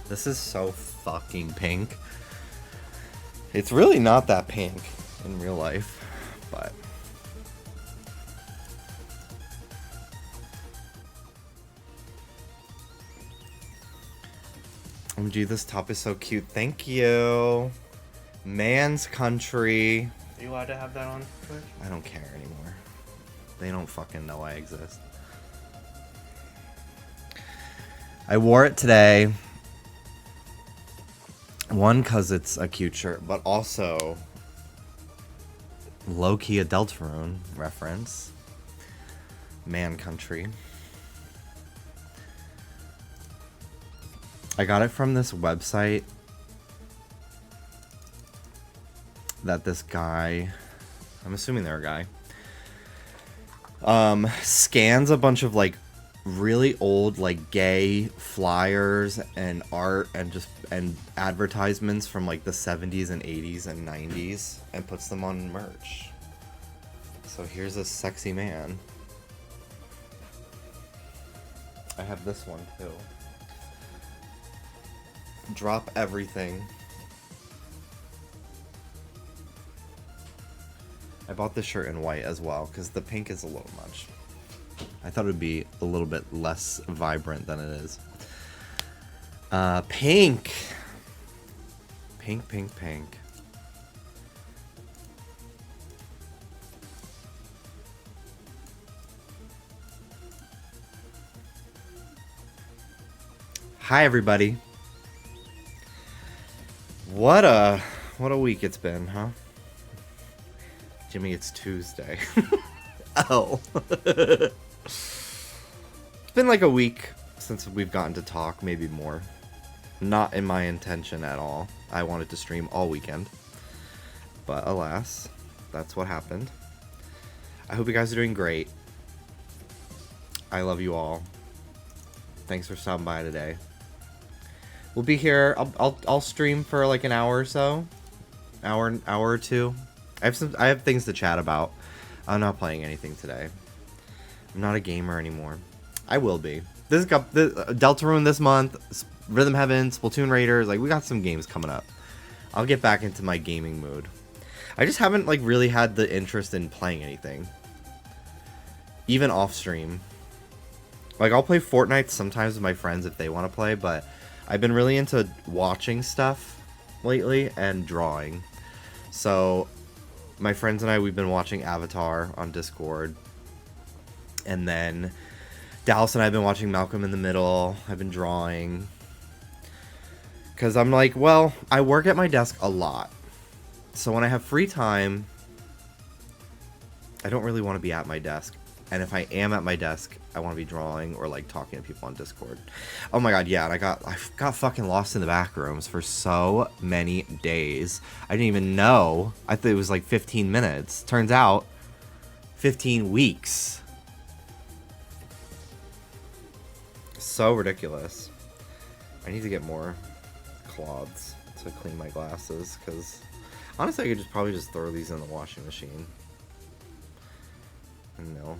This is so fucking pink. It's really not that pink in real life, but... OMG, this top is so cute. Thank you. Man's Country. Are you allowed to have that on Twitch? I don't care anymore. They don't fucking know I exist. I wore it today. One, because it's a cute shirt, but also low-key a Deltarune reference. Man Country. I got it from this website that this guy, I'm assuming they're a guy, scans a bunch of like really old like gay flyers and art and advertisements from like the 70s and 80s and 90s and puts them on merch. So here's a sexy man. I have this one too. Drop everything. I bought this shirt in white as well because the pink is a little much. I thought it would be a little bit less vibrant than it is. Pink. Pink, pink, pink. Hi, everybody. What a week it's been, huh? Jimmy, it's Tuesday. Oh. It's been like a week since we've gotten to talk, maybe more. Not in my intention at all. I wanted to stream all weekend. But alas, that's what happened. I hope you guys are doing great. I love you all. Thanks for stopping by today. We'll be here. I'll stream for like an hour or so. Hour or two. I have things to chat about. I'm not playing anything today. I'm not a gamer anymore. I will be. This Deltarune this month, Rhythm Heaven, Splatoon Raiders, like we got some games coming up. I'll get back into my gaming mood. I just haven't like really had the interest in playing anything. Even off stream. Like I'll play Fortnite sometimes with my friends if they want to play, but I've been really into watching stuff lately and drawing. So my friends and I, we've been watching Avatar on Discord. And then Dallas and I have been watching Malcolm in the Middle. I've been drawing. Because I'm like, well, I work at my desk a lot. So when I have free time, I don't really want to be at my desk. And if I am at my desk, I want to be drawing or like talking to people on Discord. Oh my god, yeah, and I got fucking lost in the back rooms for so many days. I didn't even know. I thought it was like 15 minutes. Turns out, 15 weeks. So ridiculous. I need to get more cloths to clean my glasses, because honestly, I could probably just throw these in the washing machine. And no.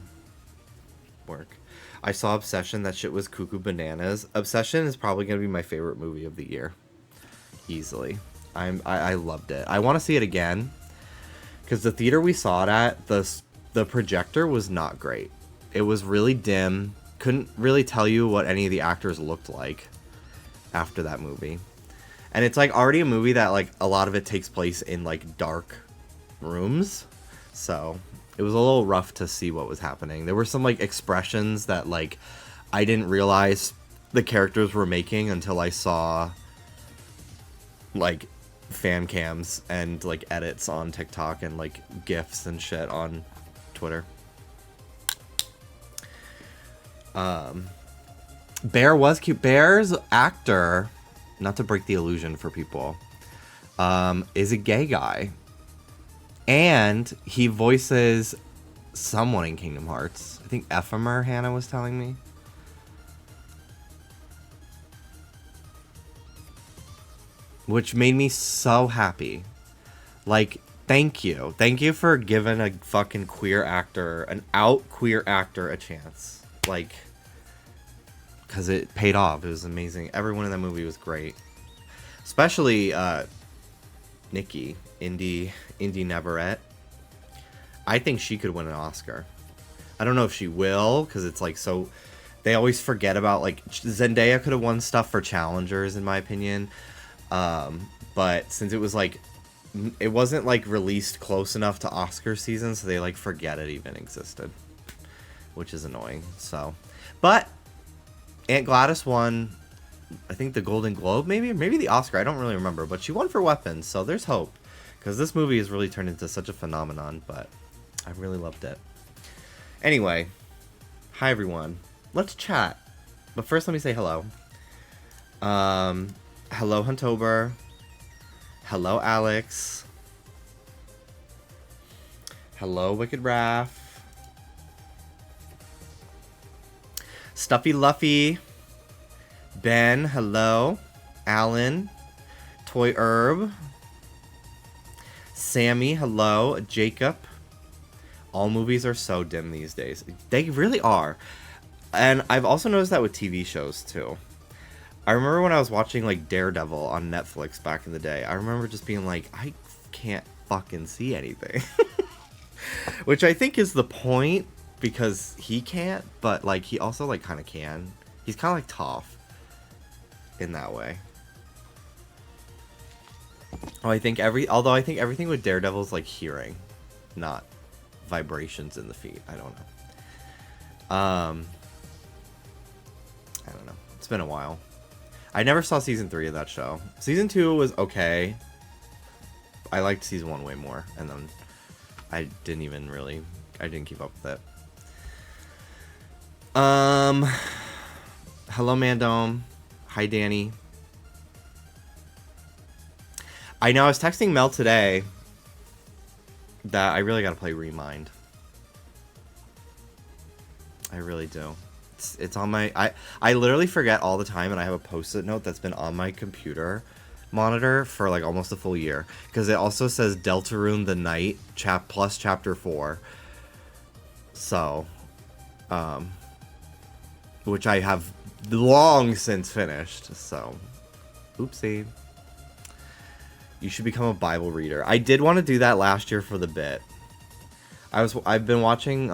Work. I saw Obsession. That shit was cuckoo bananas. Obsession is probably gonna be my favorite movie of the year, easily. I loved it. I want to see it again because the theater we saw it at, the projector was not great. It was really dim. Couldn't really tell you what any of the actors looked like after that movie. And it's like already a movie that like a lot of it takes place in like dark rooms, so it was a little rough to see what was happening. There were some like expressions that like I didn't realize the characters were making until I saw like fan cams and like edits on TikTok and like GIFs and shit on Twitter. Bear was cute. Bear's actor, not to break the illusion for people, is a gay guy. And he voices someone in Kingdom Hearts. I think Ephemer, Hannah was telling me. Which made me so happy. Like, thank you. Thank you for giving a fucking queer actor, an out queer actor, a chance. Like, because it paid off. It was amazing. Everyone in that movie was great, especially Nikki, Indy Navarrete. I think she could win an Oscar. I don't know if she will, because it's like so. They always forget about, like, Zendaya could have won stuff for challengers, in my opinion. But since it was like, it wasn't like released close enough to Oscar season, so they like forget it even existed, which is annoying. So, but Aunt Gladys won, I think, the Golden Globe, maybe the Oscar. I don't really remember, but she won for Weapons, so there's hope, because this movie has really turned into such a phenomenon. But I really loved it. Anyway, hi everyone. Let's chat. But first, let me say hello. Hello, Huntober. Hello, Alex. Hello, Wicked Raph. Stuffy Luffy. Ben, hello. Alan. Toy Herb. Sammy, hello. Jacob. All movies are so dim these days. They really are. And I've also noticed that with TV shows, too. I remember when I was watching, like, Daredevil on Netflix back in the day. I remember just being like, I can't fucking see anything. Which I think is the point, because he can't, but, like, he also, like, kind of can. He's kind of like Toph in that way. Oh, although I think everything with Daredevil is, like, hearing, not vibrations in the feet. I don't know. I don't know. It's been a while. I never saw season 3 of that show. Season 2 was okay. I liked season 1 way more, and then I didn't keep up with it. Hello, Mandome. Hi, Danny. I know, I was texting Mel today that I really gotta play Remind. I really do. It's on my... I literally forget all the time, and I have a post-it note that's been on my computer monitor for, like, almost a full year. Because it also says Deltarune the Night plus Chapter 4. So, which I have long since finished, so... Oopsie. You should become a Bible reader. I did want to do that last year for the bit. I've been watching,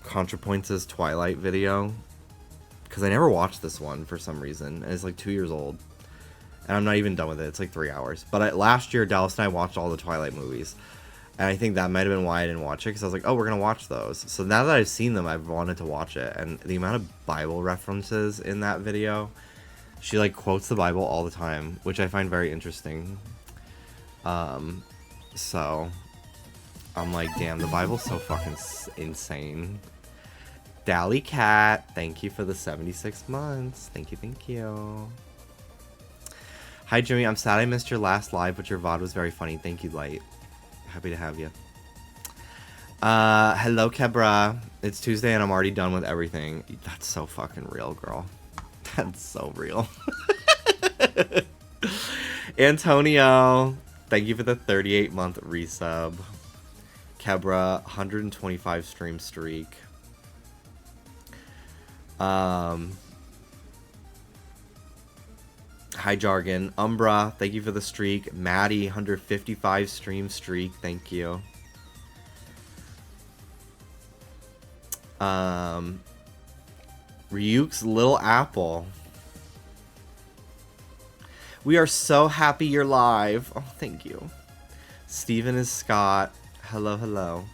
ContraPoints' Twilight video, because I never watched this one for some reason, and it's like 2 years old, and I'm not even done with it. It's like 3 hours. But last year, Dallas and I watched all the Twilight movies, and I think that might have been why I didn't watch it, because I was like, oh, we're gonna watch those. So now that I've seen them, I've wanted to watch it, and the amount of Bible references in that video, she like quotes the Bible all the time, which I find very interesting. So I'm like, damn, the Bible's so fucking insane. Dally Cat, thank you for the 76 months. Thank you. Hi, Jimmy. I'm sad I missed your last live, but your VOD was very funny. Thank you, Light. Happy to have you. Hello, Kebra. It's Tuesday and I'm already done with everything. That's so fucking real, girl. That's so real. Antonio, thank you for the 38-month resub. Kebra, 125 stream streak. Hi, Jargon. Umbra, thank you for the streak. Maddie, 155 stream streak. Thank you. Ryuk's Little Apple. We are so happy you're live. Oh, thank you. Steven is Scott. Hello.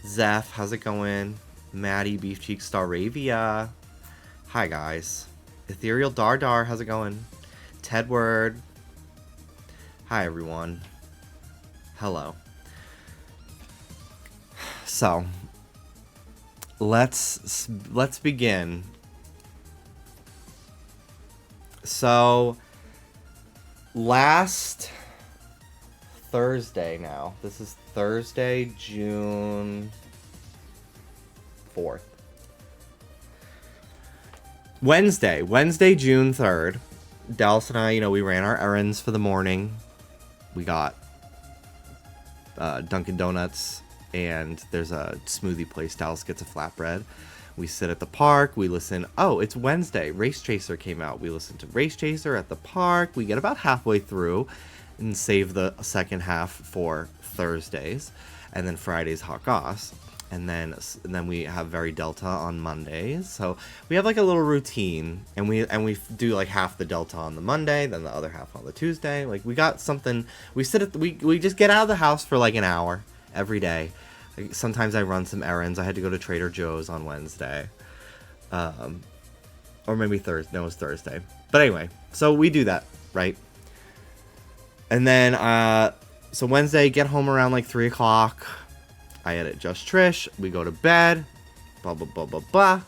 Zeph, how's it going? Maddie, Beef Cheek, Staravia. Hi, guys. Ethereal Dardar, how's it going? Tedward. Hi, everyone. Hello. So, let's begin. So, last Thursday now. This is Thursday, June 4th. Wednesday, June 3rd. Dallas and I, we ran our errands for the morning. We got Dunkin' Donuts, and there's a smoothie place. Dallas gets a flatbread. We sit at the park. We listen. Oh, it's Wednesday. Race Chaser came out. We listen to Race Chaser at the park. We get about halfway through and save the second half for Thursdays. And then Friday's Hot Goss. And then we have Very Delta on Mondays. So we have like a little routine, and we do like half the Delta on the Monday, then the other half on the Tuesday. Like we got something. We we just get out of the house for like an hour every day. Like, sometimes I run some errands. I had to go to Trader Joe's on Wednesday, or maybe Thursday. No, it was Thursday. But anyway, so we do that, right? And then so Wednesday, get home around like 3 o'clock. I edit Just Trish. We go to bed. Blah, blah, blah, blah, blah.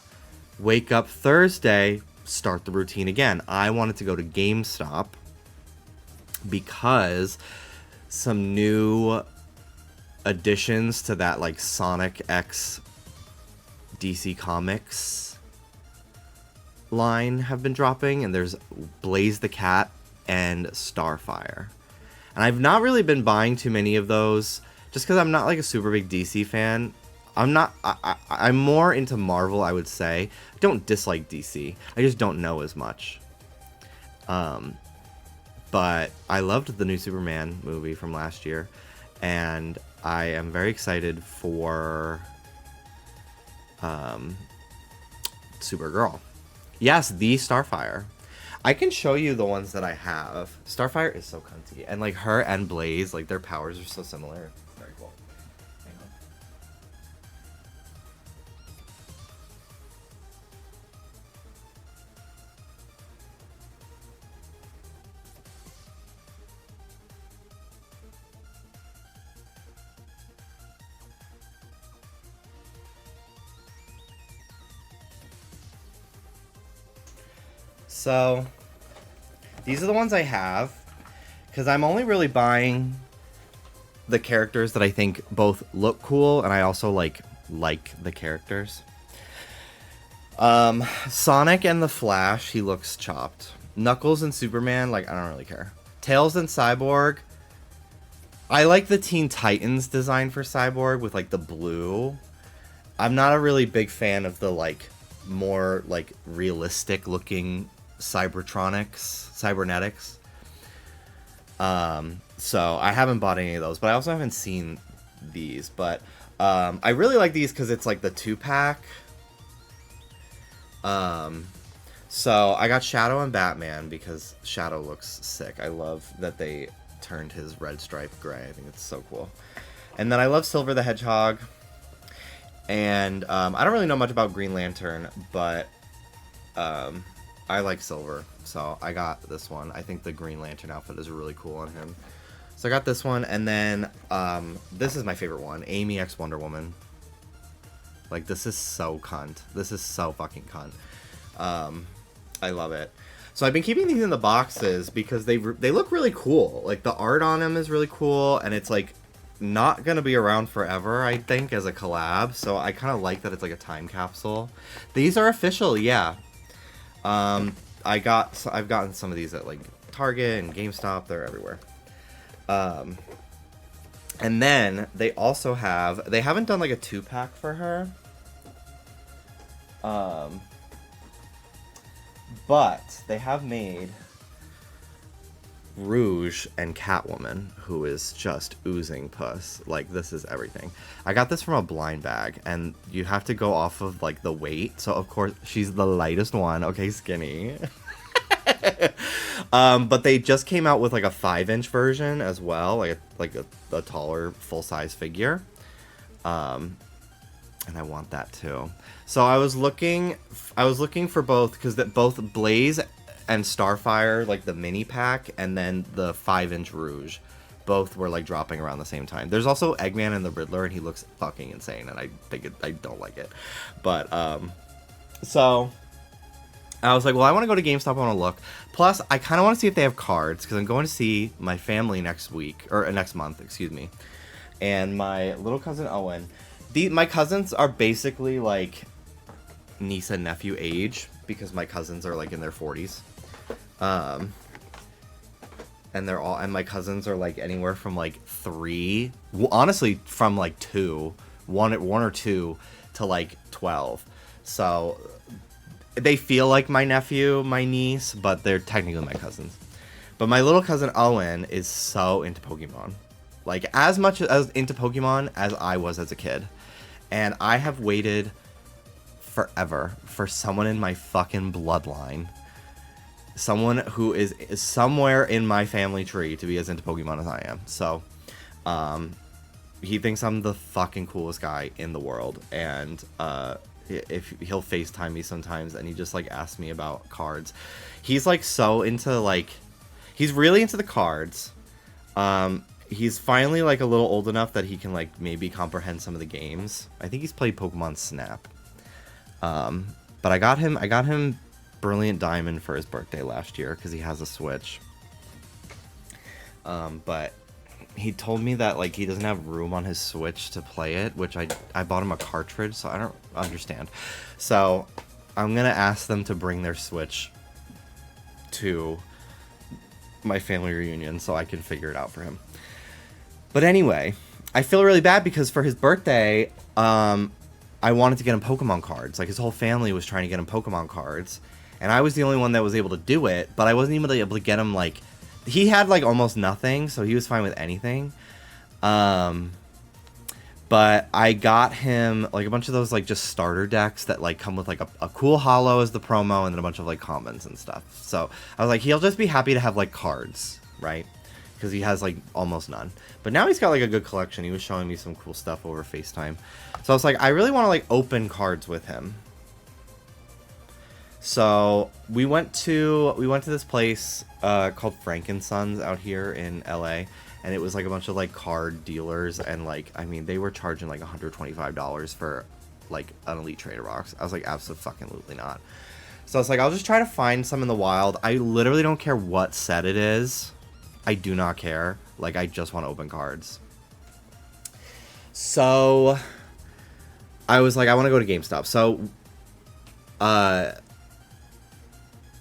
Wake up Thursday. Start the routine again. I wanted to go to GameStop because some new additions to that like Sonic X DC Comics line have been dropping. And there's Blaze the Cat and Starfire. And I've not really been buying too many of those, just because I'm not like a super big DC fan. I'm more into Marvel, I would say. I don't dislike DC. I just don't know as much. But I loved the new Superman movie from last year. And I am very excited for Supergirl. Yes, the Starfire. I can show you the ones that I have. Starfire is so cunty. And like her and Blaze, like their powers are so similar. Very cool. Hang on. So, these are the ones I have, because I'm only really buying the characters that I think both look cool, and I also like the characters. Sonic and the Flash, he looks chopped. Knuckles and Superman, like, I don't really care. Tails and Cyborg, I like the Teen Titans design for Cyborg with, like, the blue. I'm not a really big fan of the, like, more, like, realistic-looking cybernetics. So I haven't bought any of those, but I also haven't seen these. But I really like these because it's like the 2-pack. So I got Shadow and Batman because Shadow looks sick. I love that they turned his red stripe gray. I think it's so cool. And then I love Silver the Hedgehog. And I don't really know much about Green Lantern, but I like Silver, so I got this one. I think the Green Lantern outfit is really cool on him. So I got this one, and then this is my favorite one, Amy X Wonder Woman. Like, this is so cunt. This is so fucking cunt. I love it. So I've been keeping these in the boxes because they look really cool. Like, the art on them is really cool, and it's, like, not gonna be around forever, I think, as a collab. So I kind of like that it's, like, a time capsule. These are official, yeah. I've gotten some of these at like Target and GameStop. They're everywhere. And then they also they haven't done like a 2-pack for her. But they have made Rouge and Catwoman, who is just oozing puss. Like, this is everything. I got this from a blind bag, and you have to go off of like the weight. So of course she's the lightest one. Okay, skinny. But they just came out with like a 5-inch version as well, like a taller full-size figure. And I want that too. So I was looking for both, because both Blaze and Starfire, like the mini pack, and then the 5-inch Rouge, both were like dropping around the same time. There's also Eggman and the Riddler, and he looks fucking insane, and I don't like it. But so I was like, well, I want to go to GameStop. I want to look. Plus, I kind of want to see if they have cards, because I'm going to see my family next month, excuse me, and my little cousin Owen. My cousins are basically like niece and nephew age, because my cousins are like in their 40s. And my cousins are like anywhere from like 3, honestly from like 1 or 2 to like 12. So they feel like my nephew, my niece, but they're technically my cousins. But my little cousin Owen is so into Pokemon. Like, as much as into Pokemon as I was as a kid. And I have waited forever for someone in my fucking bloodline. Someone who is somewhere in my family tree to be as into Pokemon as I am. So, he thinks I'm the fucking coolest guy in the world. And, if he'll FaceTime me sometimes and he just, like, asks me about cards. He's, like, so into, like... He's really into the cards. He's finally, like, a little old enough that he can, like, maybe comprehend some of the games. I think he's played Pokemon Snap. But I got him Brilliant Diamond for his birthday last year because he has a Switch. But he told me that, like, he doesn't have room on his Switch to play it, which I bought him a cartridge, so I don't understand. So I'm gonna ask them to bring their Switch to my family reunion so I can figure it out for him. But anyway, I feel really bad because for his birthday, I wanted to get him Pokemon cards. Like, his whole family was trying to get him Pokemon cards, and I was the only one that was able to do it, but I wasn't even able to get him, like... He had, like, almost nothing, so he was fine with anything. But I got him, like, a bunch of those, like, just starter decks that, like, come with, like, a cool holo as the promo and then a bunch of, like, commons and stuff. So I was like, he'll just be happy to have, like, cards, right? Because he has, like, almost none. But now he's got, like, a good collection. He was showing me some cool stuff over FaceTime. So I was like, I really want to, like, open cards with him. So we went to this place called Frankensons out here in LA. And it was, like, a bunch of, like, card dealers. And, like, I mean, they were charging, like, $125 for, like, an Elite Trader box. I was like, absolutely not. So I was like, I'll just try to find some in the wild. I literally don't care what set it is. I do not care. Like, I just want to open cards. So I was like, I want to go to GameStop. So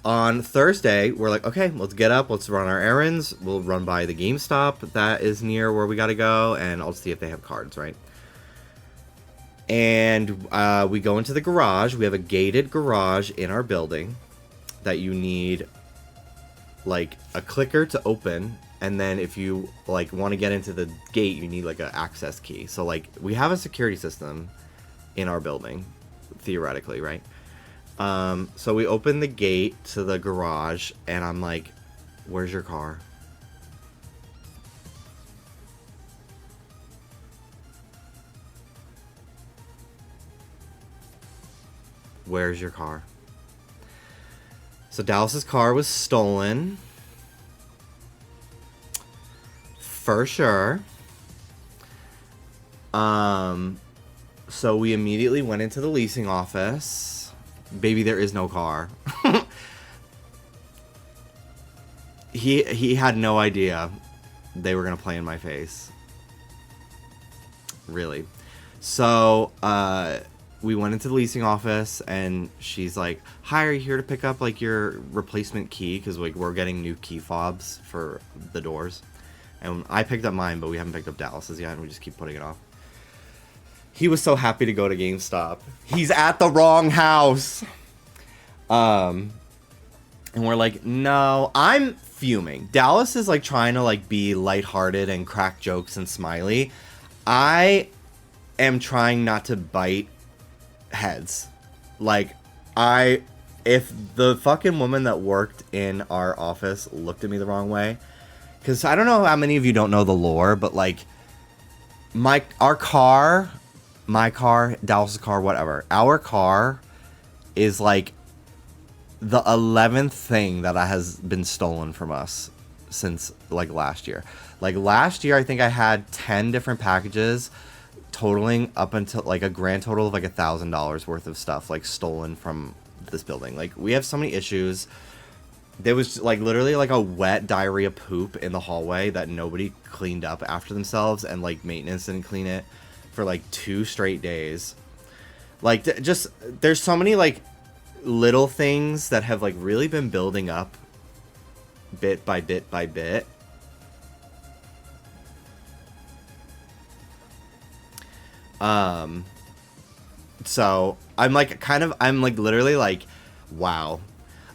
on Thursday, we're like, okay, let's get up, let's run our errands, we'll run by the GameStop that is near where we gotta go, and I'll see if they have cards, right? And we go into the garage. We have a gated garage in our building that you need, like, a clicker to open, and then if you, like, want to get into the gate, you need, like, an access key. So, like, we have a security system in our building, theoretically, right? So we open the gate to the garage, and I'm like, where's your car? Where's your car? So Dallas's car was stolen. For sure. So we immediately went into the leasing office. Baby, there is no car. He had no idea they were gonna play in my face. Really. So we went into the leasing office, and she's like, hi, are you here to pick up, like, your replacement key? Because, like, we're getting new key fobs for the doors. And I picked up mine, but we haven't picked up Dallas's yet, and we just keep putting it off. He was so happy to go to GameStop. He's at the wrong house. And we're like, no, I'm fuming. Dallas is, like, trying to, like, be lighthearted and crack jokes and smiley. I am trying not to bite heads. Like, if the fucking woman that worked in our office looked at me the wrong way, because I don't know how many of you don't know the lore, but, like, my car, Dallas's car, whatever, our car is, like, the 11th thing that has been stolen from us since, like, last year. Like, last year, I think I had 10 different packages totaling up until, like, a grand total of, like, $1,000 worth of stuff, like, stolen from this building. Like, we have so many issues. There was, like, literally, like, a wet diarrhea poop in the hallway that nobody cleaned up after themselves, and, like, maintenance didn't clean it for, like, 2 straight days. Like, just, there's so many, like, little things that have, like, really been building up bit by bit by bit. So I'm like, I'm like literally like, wow,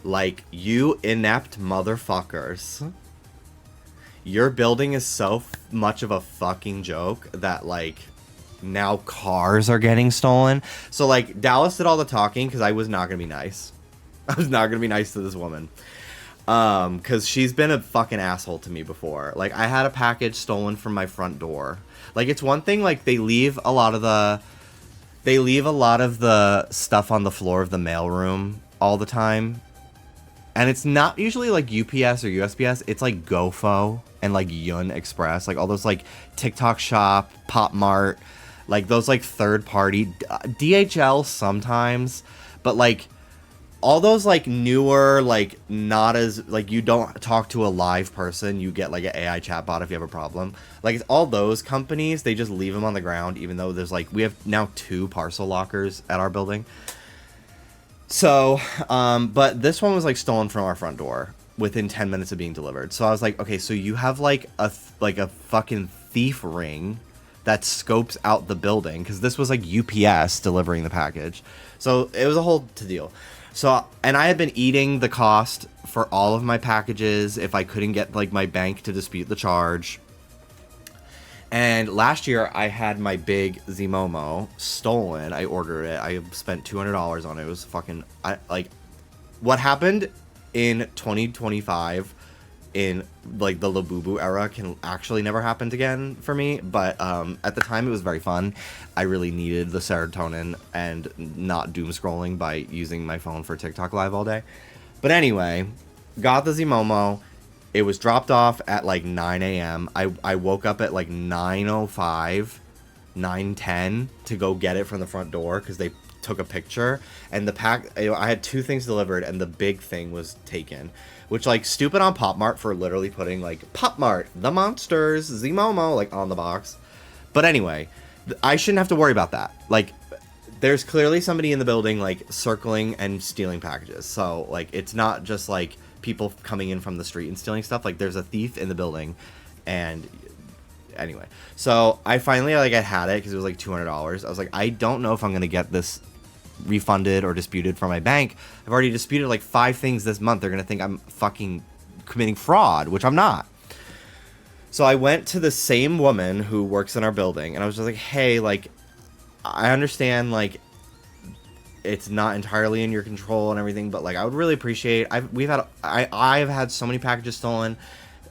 like you inept motherfuckers. Your building is so much of a fucking joke that like now cars are getting stolen. So like Dallas did all the talking because I was not gonna be nice. I was not gonna be nice to this woman. Because she's been a fucking asshole to me before. Like, I had a package stolen from my front door. Like, it's one thing, like, they leave a lot of the stuff on the floor of the mailroom all the time. And it's not usually, like, UPS or USPS. It's, like, GoFo and, like, Yun Express. Like, all those, like, TikTok Shop, Pop Mart. Like, those, like, third-party. DHL sometimes. But, like, all those, like, newer, like, not as, like, you don't talk to a live person, you get, like, an AI chatbot if you have a problem. Like, it's all those companies, they just leave them on the ground, even though there's, like, we have now 2 parcel lockers at our building. So, but this one was, like, stolen from our front door within 10 minutes of being delivered. So I was like, okay, so you have, like, a fucking thief ring that scopes out the building, because this was, like, UPS delivering the package. So it was a whole to-deal. So, and I had been eating the cost for all of my packages if I couldn't get, like, my bank to dispute the charge. And last year, I had my big Zmomo stolen. I ordered it. I spent $200 on it. It was fucking, like, what happened in 2025 in, like, the Labubu era can actually never happen again for me. But at the time, it was very fun. I really needed the serotonin and not doom scrolling by using my phone for TikTok Live all day. But anyway, got the Zmomo. It was dropped off at like 9 a.m. I woke up at like 9:05, 9:10 to go get it from the front door because they took a picture. And I had 2 things delivered and the big thing was taken. Which, like, stupid on Pop Mart for literally putting, like, Pop Mart, the monsters, Zmomo, like, on the box. But anyway, I shouldn't have to worry about that. Like, there's clearly somebody in the building, like, circling and stealing packages. So, like, it's not just, like, people coming in from the street and stealing stuff. Like, there's a thief in the building. And anyway. So, I finally, like, I had it because it was, like, $200. I was like, I don't know if I'm going to get this refunded or disputed from my bank. I've already disputed like 5 things this month. They're gonna think I'm fucking committing fraud, which I'm not. So I went to the same woman who works in our building and I was just like, hey, like, I understand, like, it's not entirely in your control and everything, but like I would really appreciate, I've had so many packages stolen,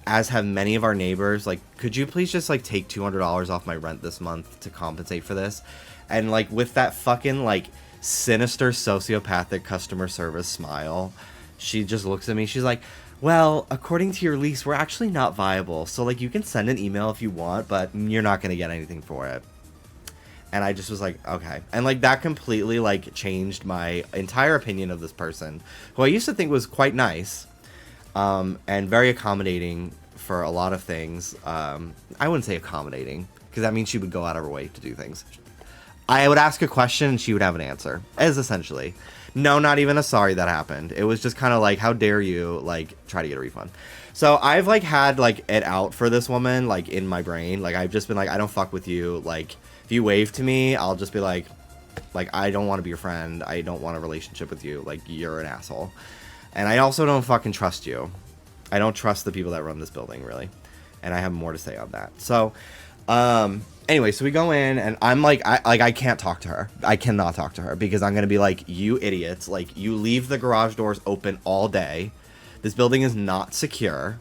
as have many of our neighbors. Like, could you please just like take $200 off my rent this month to compensate for this? And like with that fucking like sinister sociopathic customer service smile, she just looks at me, she's like, well, according to your lease, we're actually not viable, so like you can send an email if you want, but you're not gonna get anything for it. And I just was like, okay. And like that completely like changed my entire opinion of this person, who I used to think was quite nice and very accommodating for a lot of things. I wouldn't say accommodating because that means she would go out of her way to do things. I would ask a question and she would have an answer, as essentially. No, not even a sorry that happened. It was just kind of like, how dare you, like, try to get a refund. So I've, like, had, like, it out for this woman, like, in my brain. Like, I've just been like, I don't fuck with you. Like, if you wave to me, I'll just be like, I don't want to be your friend. I don't want a relationship with you. Like, you're an asshole. And I also don't fucking trust you. I don't trust the people that run this building, really. And I have more to say on that. So, anyway, so we go in, and I'm like, I can't talk to her. I cannot talk to her, because I'm going to be like, you idiots. Like, you leave the garage doors open all day. This building is not secure.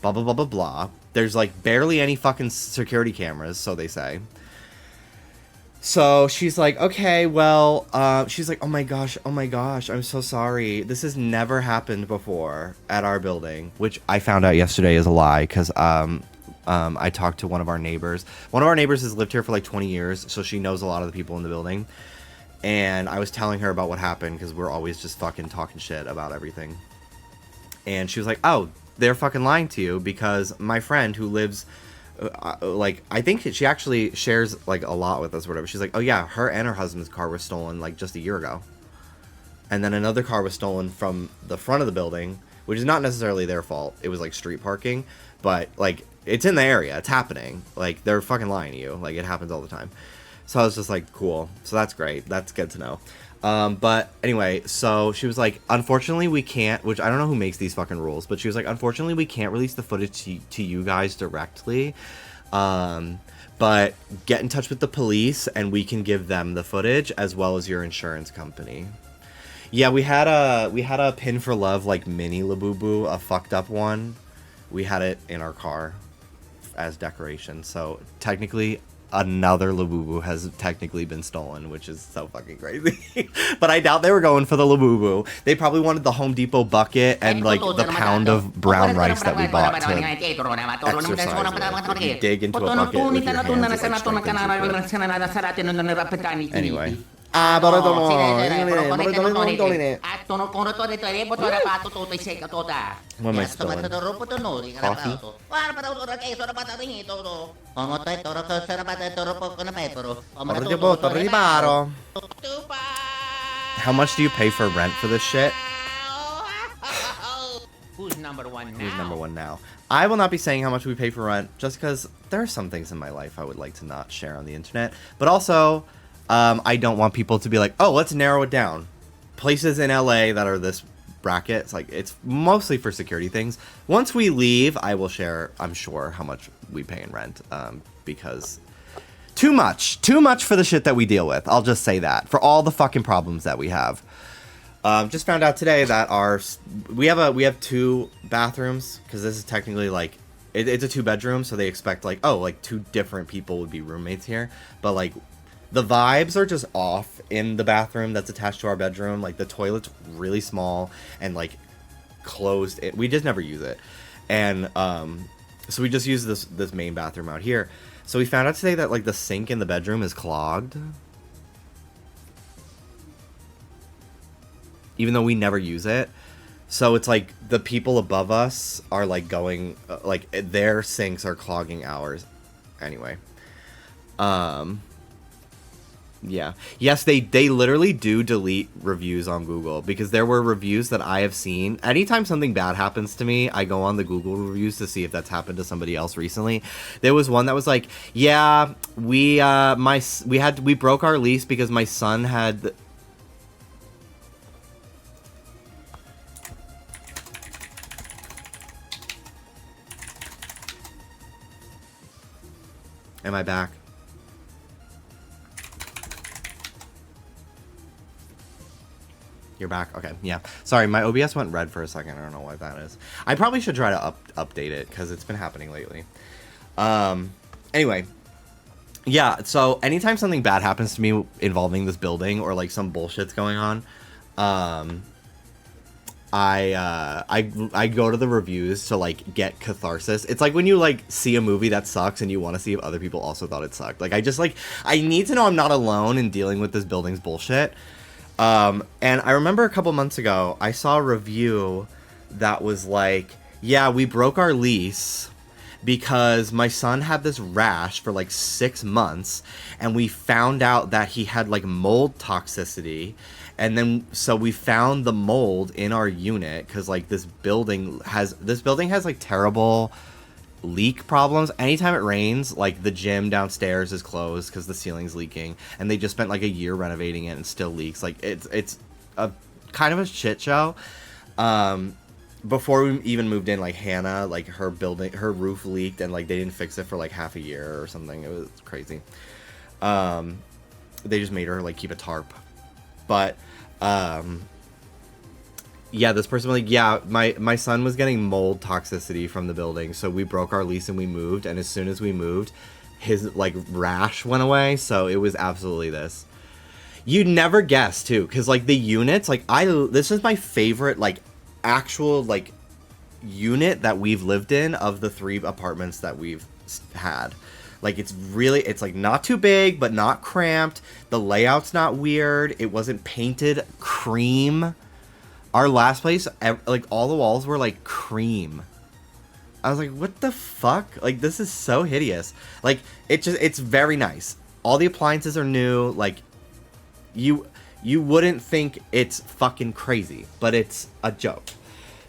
Blah, blah, blah, blah, blah. There's, like, barely any fucking security cameras, so they say. So she's like, okay, well, she's like, oh my gosh, I'm so sorry. This has never happened before at our building, which I found out yesterday is a lie, because, I talked to one of our neighbors. One of our neighbors has lived here for like 20 years, so she knows a lot of the people in the building. And I was telling her about what happened, because we're always just fucking talking shit about everything. And she was like, oh, they're fucking lying to you, because my friend who lives, like, I think she actually shares, like, a lot with us or whatever. She's like, oh yeah, her and her husband's car was stolen, like, just a year ago. And then another car was stolen from the front of the building, which is not necessarily their fault. It was, like, street parking. But, like, it's in the area. It's happening. Like, they're fucking lying to you. Like, it happens all the time. So I was just like, cool. So that's great. That's good to know. But anyway, so she was like, unfortunately we can't, which I don't know who makes these fucking rules, but she was like, unfortunately we can't release the footage to you guys directly. But get in touch with the police and we can give them the footage as well as your insurance company. Yeah, we had a Pin for Love like mini Labubu, a fucked up one. We had it in our car as decoration. So technically another Labubu has technically been stolen, which is so fucking crazy. But I doubt they were going for the Labubu. They probably wanted the Home Depot bucket and like the pound of brown rice that we bought to exercise with. You dig into a bucket with your hands, it, like, strengthens your core. Anyway. What am I spilling? Coffee? How much do you pay for rent for this shit? Who's number one now? Who's number one now? I will not be saying how much we pay for rent, just because there are some things in my life I would like to not share on the internet. But also, I don't want people to be like, oh, let's narrow it down. Places in LA that are this bracket, it's like, it's mostly for security things. Once we leave, I will share, I'm sure, how much we pay in rent, because too much for the shit that we deal with. I'll just say that, for all the fucking problems that we have. Just found out today that we have 2 bathrooms, because this is technically like, it's a 2-bedroom, so they expect like, oh, like 2 different people would be roommates here, but like, the vibes are just off in the bathroom that's attached to our bedroom. Like, the toilet's really small and, like, closed. We just never use it. And, so we just use this main bathroom out here. So we found out today that, like, the sink in the bedroom is clogged. Even though we never use it. So it's, like, the people above us are, like, going, like, their sinks are clogging ours. Anyway. Yeah. Yes, they literally do delete reviews on Google, because there were reviews that I have seen. Anytime something bad happens to me, I go on the Google reviews to see if that's happened to somebody else recently. There was one that was like, yeah, we broke our lease because my son had... Am I back? You're back? Okay, yeah. Sorry, my OBS went red for a second. I don't know why that is. I probably should try to update it, because it's been happening lately. Anyway. Yeah, so anytime something bad happens to me involving this building, or like some bullshit's going on, I go to the reviews to like get catharsis. It's like when you like see a movie that sucks and you want to see if other people also thought it sucked. Like, I need to know I'm not alone in dealing with this building's bullshit. And I remember a couple months ago, I saw a review that was like, yeah, we broke our lease because my son had this rash for like 6 months, and we found out that he had like mold toxicity. And then, so we found the mold in our unit, because like this building has like terrible leak problems. Anytime it rains, like the gym downstairs is closed because the ceiling's leaking, and they just spent like a year renovating it and still leaks. Like, it's a kind of a shit show. Before we even moved in, like Hannah, like her roof leaked, and like they didn't fix it for like half a year or something. It was crazy. They just made her like keep a tarp. But yeah, this person was like, yeah, my son was getting mold toxicity from the building, so we broke our lease and we moved, and as soon as we moved, his like rash went away. So it was absolutely this. You'd never guess too, because like the units, like this is my favorite like actual like unit that we've lived in of the 3 apartments that we've had. Like, it's like not too big, but not cramped. The layout's not weird. It wasn't painted cream. Our last place, like, all the walls were, like, cream. I was like, what the fuck? Like, this is so hideous. Like, it's very nice. All the appliances are new. Like, you wouldn't think it's fucking crazy, but it's a joke.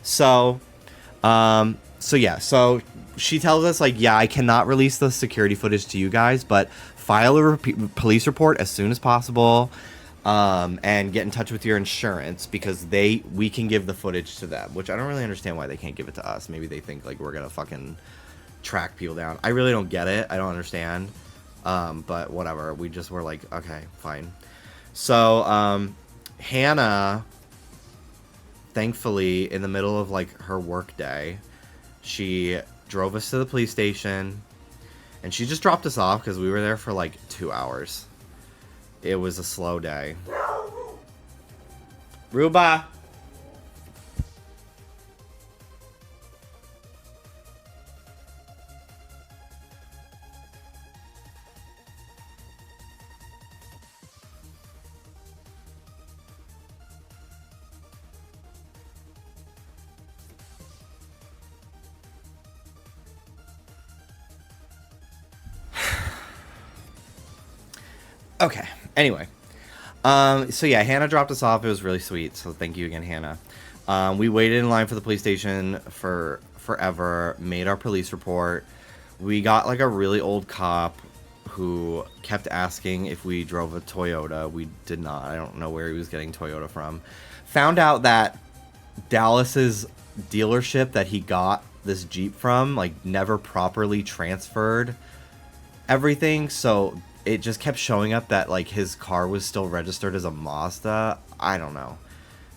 So So she tells us, like, yeah, I cannot release the security footage to you guys, but file a police report as soon as possible, and get in touch with your insurance, because we can give the footage to them, which I don't really understand why they can't give it to us. Maybe they think, like, we're gonna fucking track people down. I really don't get it. I don't understand. But whatever. We just were like, okay, fine. So, Hannah, thankfully, in the middle of, like, her work day, she drove us to the police station, and she just dropped us off because we were there for, like, 2 hours. It was a slow day. Ruba! Okay. Anyway. So yeah, Hannah dropped us off. It was really sweet. So thank you again, Hannah. We waited in line for the police station for forever, made our police report. We got like a really old cop who kept asking if we drove a Toyota. We did not. I don't know where he was getting Toyota from. Found out that Dallas's dealership that he got this Jeep from, like, never properly transferred everything, so it just kept showing up that, like, his car was still registered as a Mazda. I don't know,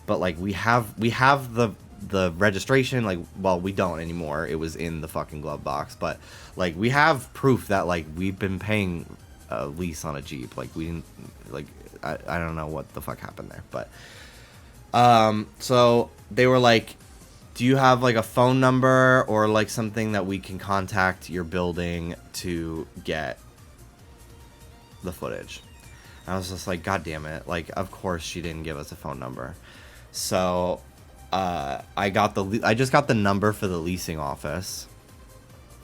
but, like, we have the registration. Like, well, we don't anymore. It was in the fucking glove box, but, like, we have proof that, like, we've been paying a lease on a Jeep. Like, we didn't, like, I don't know what the fuck happened there, but so they were like, do you have, like, a phone number or, like, something that we can contact your building to get the footage? And I was just like, god damn it. Like, of course she didn't give us a phone number. So I just got the number for the leasing office,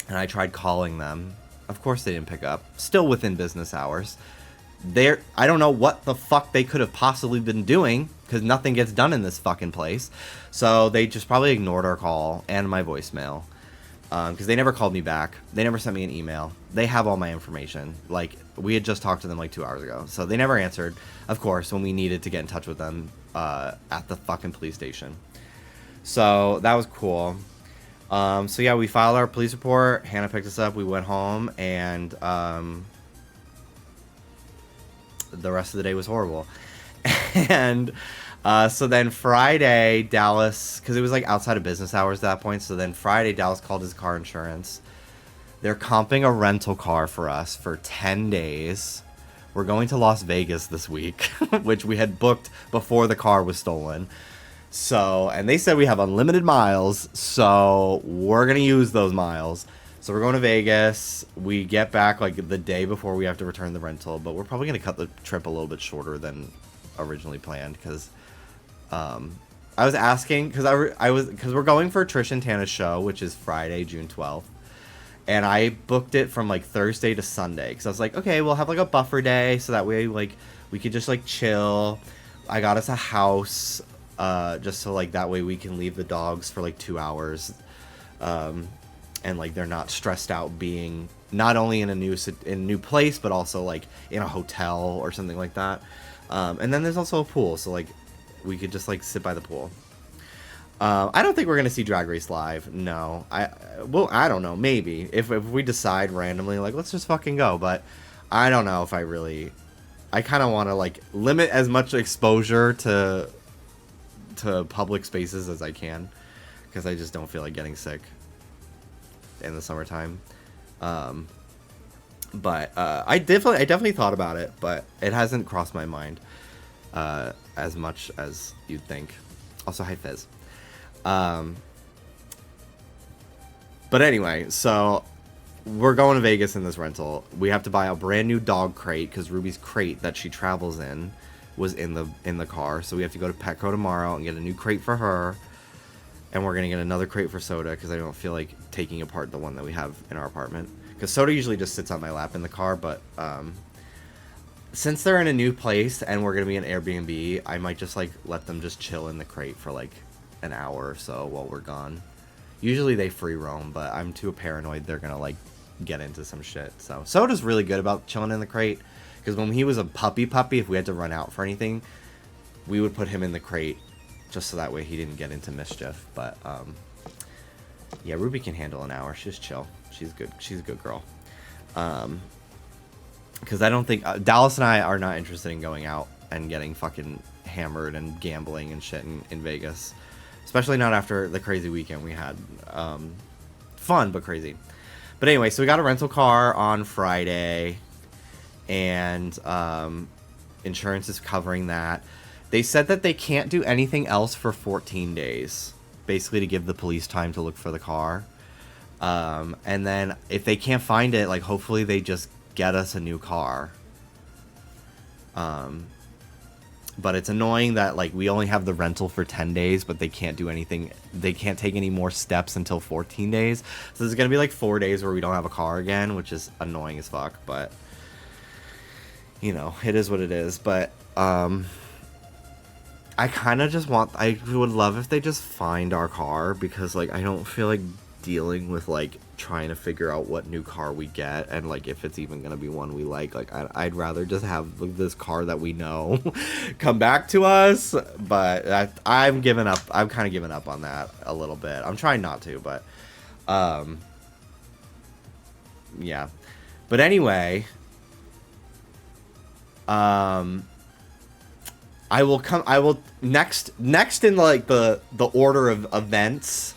and I tried calling them. Of course they didn't pick up. Still within business hours. I don't know what the fuck they could have possibly been doing, because nothing gets done in this fucking place. So they just probably ignored our call and my voicemail, because they never called me back. They never sent me an email. They have all my information. Like, we had just talked to them like 2 hours ago, so they never answered, of course, when we needed to get in touch with them at the fucking police station. So that was cool. So yeah, we filed our police report. Hannah picked us up. We went home, and the rest of the day was horrible. And so then Friday, Dallas, because it was like outside of business hours at that point, so then Friday, Dallas called his car insurance. They're comping a rental car for us for 10 days. We're going to Las Vegas this week, which we had booked before the car was stolen. So, and they said we have unlimited miles, so we're going to use those miles. So we're going to Vegas. We get back like the day before we have to return the rental, but we're probably going to cut the trip a little bit shorter than originally planned, because I was asking, because we're going for Trish and Tana's show, which is Friday, June 12th. And I booked it from like Thursday to Sunday, because I was like, okay, we'll have like a buffer day, so that way like we could just like chill. I got us a house, just so like that way we can leave the dogs for like 2 hours, and like they're not stressed out being not only in a new place, but also like in a hotel or something like that. And then there's also a pool, so like we could just like sit by the pool. I don't think we're gonna see Drag Race live. No, I don't know. Maybe if we decide randomly, like, let's just fucking go. But I don't know if I kind of want to like limit as much exposure to public spaces as I can, because I just don't feel like getting sick in the summertime. But I definitely thought about it, but it hasn't crossed my mind as much as you'd think. Also, hi Fizz. But anyway, so we're going to Vegas in this rental. We have to buy a brand new dog crate, because Ruby's crate that she travels in was in the car. So we have to go to Petco tomorrow and get a new crate for her. And we're going to get another crate for Soda, because I don't feel like taking apart the one that we have in our apartment. Because Soda usually just sits on my lap in the car, but since they're in a new place and we're going to be in Airbnb, I might just like let them just chill in the crate for like an hour or so while we're gone. Usually they free roam, but I'm too paranoid they're gonna like get into some shit. So Soda's really good about chilling in the crate, because when he was a puppy, if we had to run out for anything, we would put him in the crate just so that way he didn't get into mischief. But yeah, Ruby can handle an hour. She's chill. She's good. She's a good girl. Because I don't think Dallas and I are not interested in going out and getting fucking hammered and gambling and shit in Vegas, especially not after the crazy weekend we had. Fun but crazy. But anyway, so we got a rental car on Friday, and insurance is covering that. They said that they can't do anything else for 14 days, basically to give the police time to look for the car. And then if they can't find it, like, hopefully they just get us a new car. But it's annoying that, like, we only have the rental for 10 days, but they can't do anything. They can't take any more steps until 14 days. So there's going to be, like, 4 days where we don't have a car again, which is annoying as fuck. But, you know, it is what it is. But, I kind of just I would love if they just find our car, because, like, I don't feel like dealing with, like, trying to figure out what new car we get, and, like, if it's even gonna be one we like. I'd rather just have, like, this car that we know come back to us. But I'm giving up. I'm kind of giving up on that a little bit. I'm trying not to, but yeah. But anyway, I will next in, like, the order of events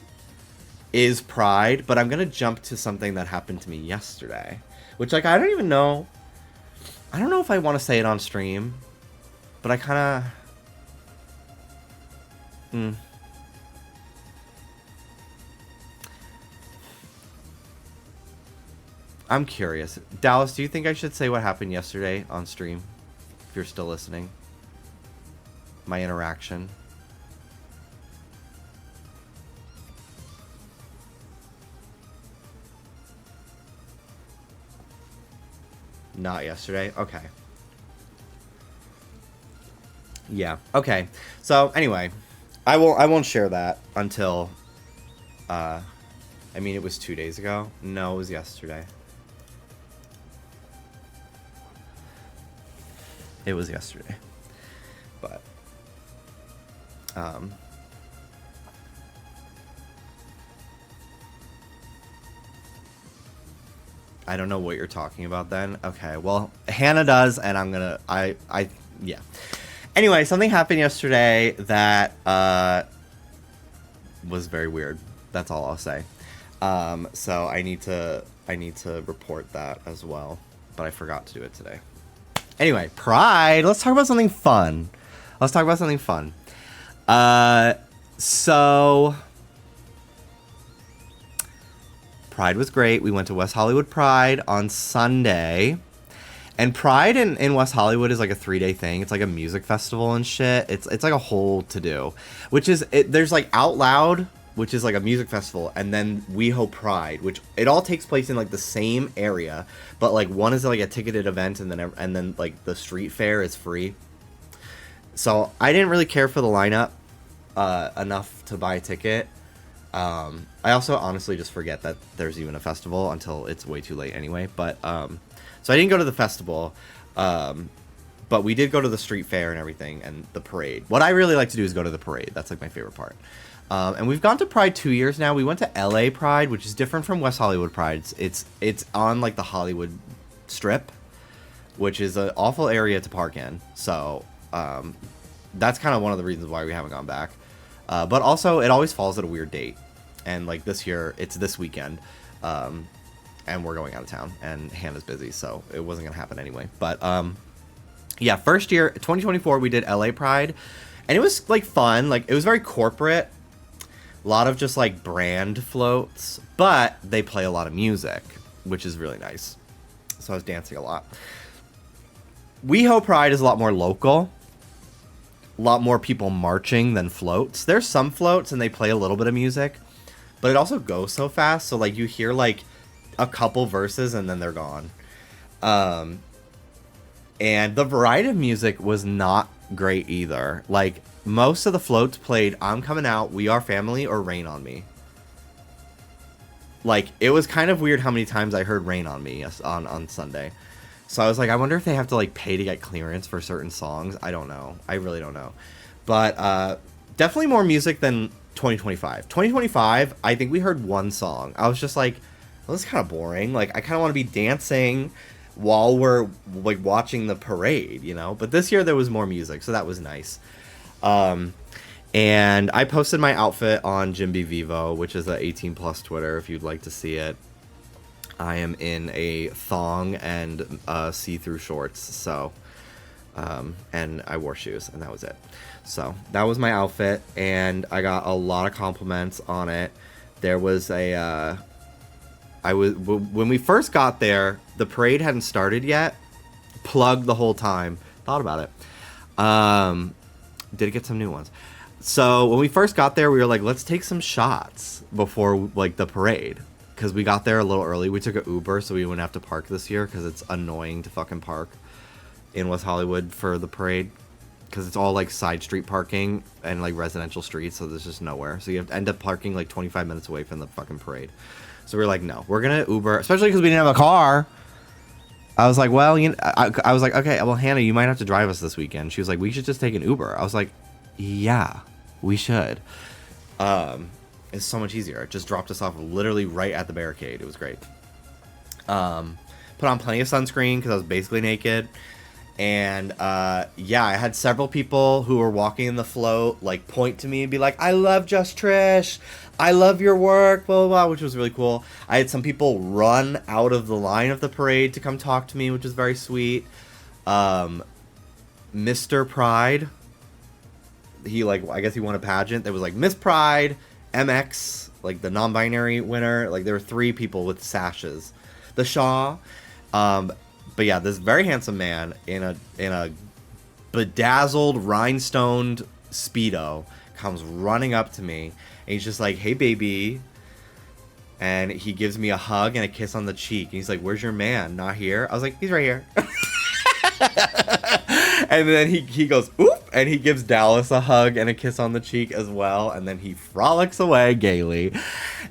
is Pride, but I'm gonna jump to something that happened to me yesterday, which, like, I don't know if I want to say it on stream, but I kind of I'm curious. Dallas, do you think I should say what happened yesterday on stream, if you're still listening? My interaction. Not yesterday? Okay. Yeah. Okay. So anyway, I won't share that until I mean, it was 2 days ago. No, it was yesterday. It was yesterday. But I don't know what you're talking about then. Okay, well, Hannah does, and I'm gonna, yeah. Anyway, something happened yesterday that was very weird. That's all I'll say. So I need to report that as well, but I forgot to do it today. Anyway, Pride. Let's talk about something fun. So Pride was great. We went to West Hollywood Pride on Sunday. And Pride in West Hollywood is like a 3-day thing. It's like a music festival and shit. It's like a whole to-do. Which is, there's like Out Loud, which is like a music festival, and then WeHo Pride, which it all takes place in like the same area, but like one is like a ticketed event, and then like the street fair is free. So I didn't really care for the lineup enough to buy a ticket. I also honestly just forget that there's even a festival until it's way too late anyway. But so I didn't go to the festival, but we did go to the street fair and everything, and the parade. What I really like to do is go to the parade. That's like my favorite part. And we've gone to Pride 2 years now. We went to LA Pride, which is different from West Hollywood Pride. It's on like the Hollywood Strip, which is an awful area to park in. So that's kind of one of the reasons why we haven't gone back. But also, it always falls at a weird date. And like this year, it's this weekend. And we're going out of town. And Hannah's busy, so it wasn't going to happen anyway. But yeah, first year, 2024, we did LA Pride. And it was like fun. Like, it was very corporate. A lot of just like brand floats. But they play a lot of music, which is really nice. So I was dancing a lot. WeHo Pride is a lot more local. A lot more people marching than floats. There's some floats and they play a little bit of music, but it also goes so fast. So like you hear like a couple verses and then they're gone. And the variety of music was not great either. Like most of the floats played I'm Coming Out, We Are Family, or Rain on Me. like, it was kind of weird how many times I heard Rain on Me on Sunday. So I was like, I wonder if they have to, like, pay to get clearance for certain songs. I don't know. I really don't know. But definitely more music than 2025. 2025, I think we heard one song. I was just like, well, this is kind of boring. Like, I kind of want to be dancing while we're, like, watching the parade, you know? But this year there was more music, so that was nice. And I posted my outfit on Jimby Vivo, which is a 18+ Twitter if you'd like to see it. I am in a thong and see-through shorts, so, and I wore shoes, and that was it. So that was my outfit, and I got a lot of compliments on it. There was when we first got there, the parade hadn't started yet. Plugged the whole time. Thought about it. Did get some new ones. So when we first got there, we were like, let's take some shots before, like, the parade. Because we got there a little early. We took an Uber so we wouldn't have to park this year, because it's annoying to fucking park in West Hollywood for the parade. Because it's all, like, side street parking and, like, residential streets, so there's just nowhere. So you have to end up parking, like, 25 minutes away from the fucking parade. So we were like, no, we're going to Uber, especially because we didn't have a car. I was like, well, you know, I was like, okay, well, Hannah, you might have to drive us this weekend. She was like, we should just take an Uber. I was like, yeah, we should. It's so much easier. It just dropped us off literally right at the barricade. It was great. Put on plenty of sunscreen because I was basically naked. And yeah, I had several people who were walking in the float like point to me and be like, I love Just Trish. I love your work, blah, blah, blah, which was really cool. I had some people run out of the line of the parade to come talk to me, which was very sweet. Mr. Pride, he, like, I guess he won a pageant. There was, like, Miss Pride, MX, like, the non-binary winner. Like, there were 3 people with sashes. The Shaw. But yeah, this very handsome man in a bedazzled, rhinestoned Speedo comes running up to me. And he's just like, hey, baby. And he gives me a hug and a kiss on the cheek. And he's like, where's your man? Not here? I was like, he's right here. And then he goes, oop. And he gives Dallas a hug and a kiss on the cheek as well. And then he frolics away gaily.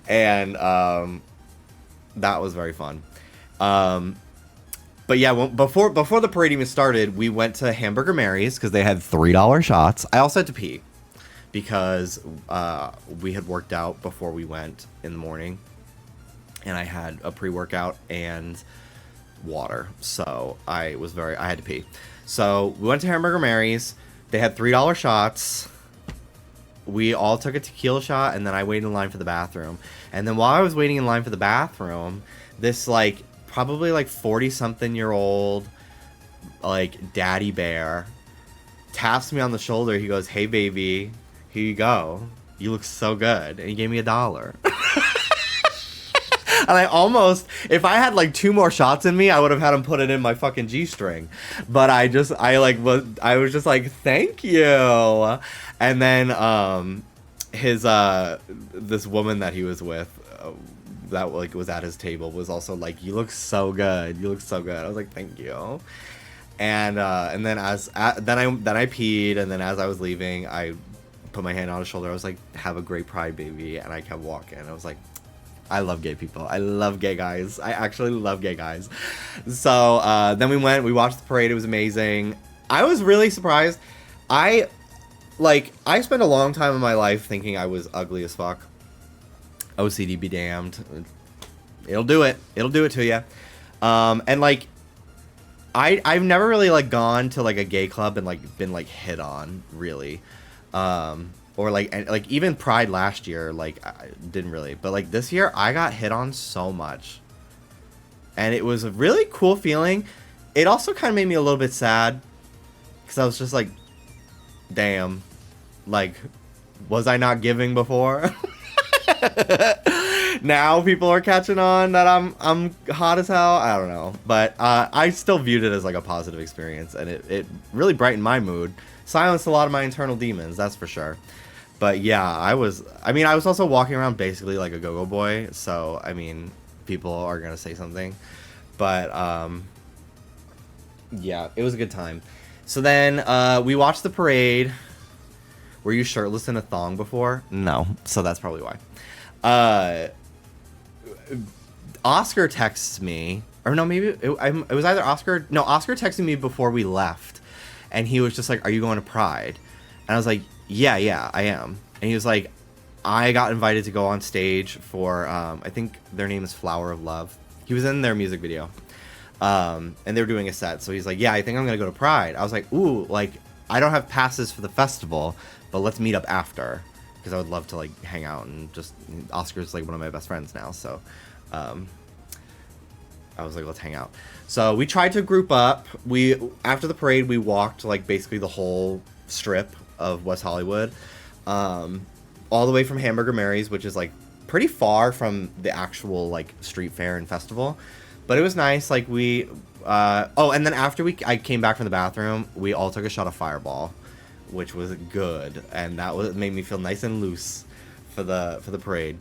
And that was very fun. But yeah, before the parade even started, we went to Hamburger Mary's because they had $3 shots. I also had to pee because we had worked out before we went in the morning, and I had a pre-workout and water, so I had to pee. So we went to Hamburger Mary's. They had $3 shots. We all took a tequila shot, and then I waited in line for the bathroom. And then while I was waiting in line for the bathroom, this, like, probably, like, 40-something-year-old, like, daddy bear taps me on the shoulder. He goes, hey, baby, here you go. You look so good. And he gave me $1. And I almost, if I had, like, 2 more shots in me, I would have had him put it in my fucking G-string. But I was just like, thank you. And then this woman that he was with, that, like, was at his table was also like, you look so good. You look so good. I was like, thank you. And then then I peed, and then as I was leaving, I put my hand on his shoulder. I was like, have a great Pride, baby. And I kept walking. I was like, I love gay people. I love gay guys. I actually love gay guys. So then we watched the parade. It was amazing. I was really surprised. I spent a long time in my life thinking I was ugly as fuck. OCD be damned. It'll do it. It'll do it to you. And, like, I've never really, like, gone to, like, a gay club and, like, been, like, hit on, really. Or, like, even Pride last year, like, I didn't really. But, like, this year, I got hit on so much. And it was a really cool feeling. It also kind of made me a little bit sad. Because I was just like, damn. Like, was I not giving before? Now people are catching on that I'm hot as hell. I don't know. But I still viewed it as, like, a positive experience. And it really brightened my mood. Silenced a lot of my internal demons, that's for sure. But yeah, I was also walking around basically like a go-go boy, so, I mean, people are gonna say something. But yeah, it was a good time. So then we watched the parade. Were you shirtless in a thong before? No, so that's probably why. Oscar texts me, or no, maybe it was either Oscar. No, Oscar texted me before we left, and he was just like, "Are you going to Pride?" And I was like, "Yeah, I am." And he was like, "I got invited to go on stage for I think their name is Flower of Love." He was in their music video, and they were doing a set. So he's like, "Yeah, I think I'm gonna go to Pride." I was like, "Ooh, like I don't have passes for the festival, but let's meet up after." Because I would love to like hang out and just Oscar's like one of my best friends now, so I was like, let's hang out. So we tried to group up. We after the parade we walked like basically the whole strip of West Hollywood, all the way from Hamburger Mary's, which is like pretty far from the actual like street fair and festival, but it was nice. Like we and then after I came back from the bathroom, we all took a shot of Fireball, which was good, and that made me feel nice and loose for the parade.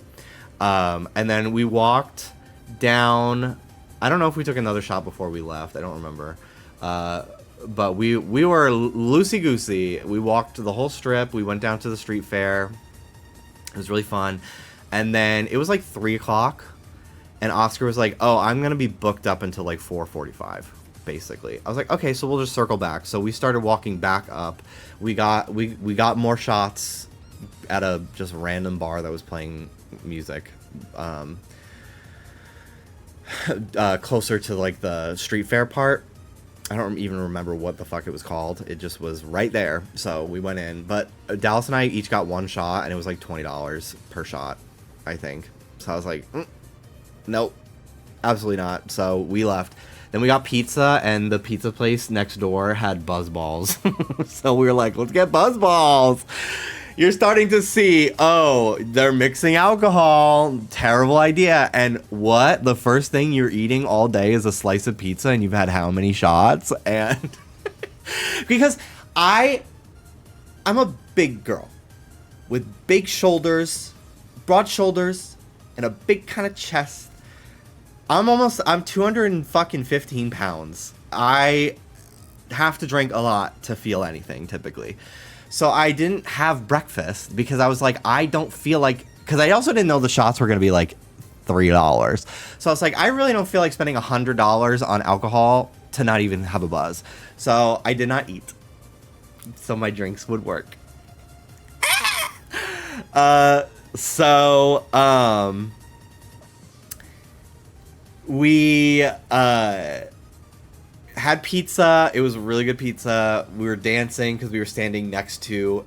And then we walked down. I don't know if we took another shot before we left. I don't remember. But we were loosey goosey. We walked the whole strip. We went down to the street fair. It was really fun. And then it was like 3 o'clock, and Oscar was like, "Oh, I'm gonna be booked up until like 4:45." Basically, I was like, okay, so we'll just circle back. So we started walking back up. We got more shots at a just random bar that was playing music, closer to like the street fair part. I don't even remember what the fuck it was called. It just was right there. So we went in, but Dallas and I each got 1 shot, and it was like $20 per shot, I think. So I was like, nope, absolutely not. So we left. Then we got pizza, and the pizza place next door had buzz balls. So we were like, let's get buzz balls. You're starting to see, oh, they're mixing alcohol. Terrible idea. And what? The first thing you're eating all day is a slice of pizza, and you've had how many shots? And because I'm a big girl with big shoulders, broad shoulders, and a big kind of chest. I'm 215 pounds. I have to drink a lot to feel anything, typically. So I didn't have breakfast because I was like, I don't feel like... Because I also didn't know the shots were going to be like $3. So I was like, I really don't feel like spending $100 on alcohol to not even have a buzz. So I did not eat. So my drinks would work. We had pizza. It was really good pizza. We were dancing because we were standing next to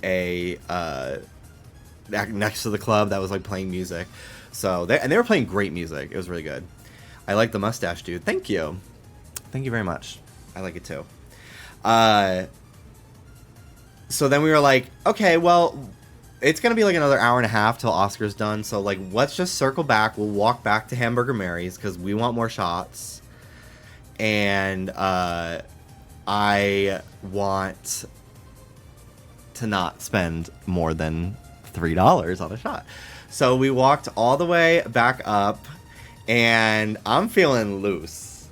next to the club that was like playing music. So they were playing great music. It was really good. I like the mustache, dude. Thank you very much. I like it too. So then we were like, okay, well, it's gonna be like another hour and a half till Oscar's done. So like, let's just circle back. We'll walk back to Hamburger Mary's because we want more shots, and I want to not spend more than $3 on a shot. So we walked all the way back up, and I'm feeling loose.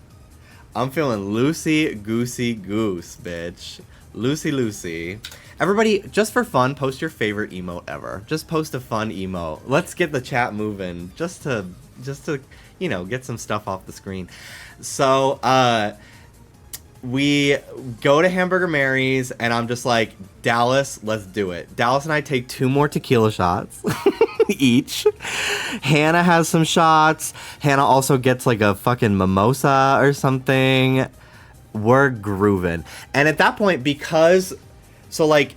I'm feeling loosey goosey goose, bitch. Loosey. Everybody, just for fun, post your favorite emote ever. Just post a fun emote. Let's get the chat moving, just to you know, get some stuff off the screen. So we go to Hamburger Mary's, and I'm just like, Dallas, let's do it. Dallas and I take 2 more tequila shots each. Hannah has some shots. Hannah also gets like a fucking mimosa or something. We're grooving. And at that point, so like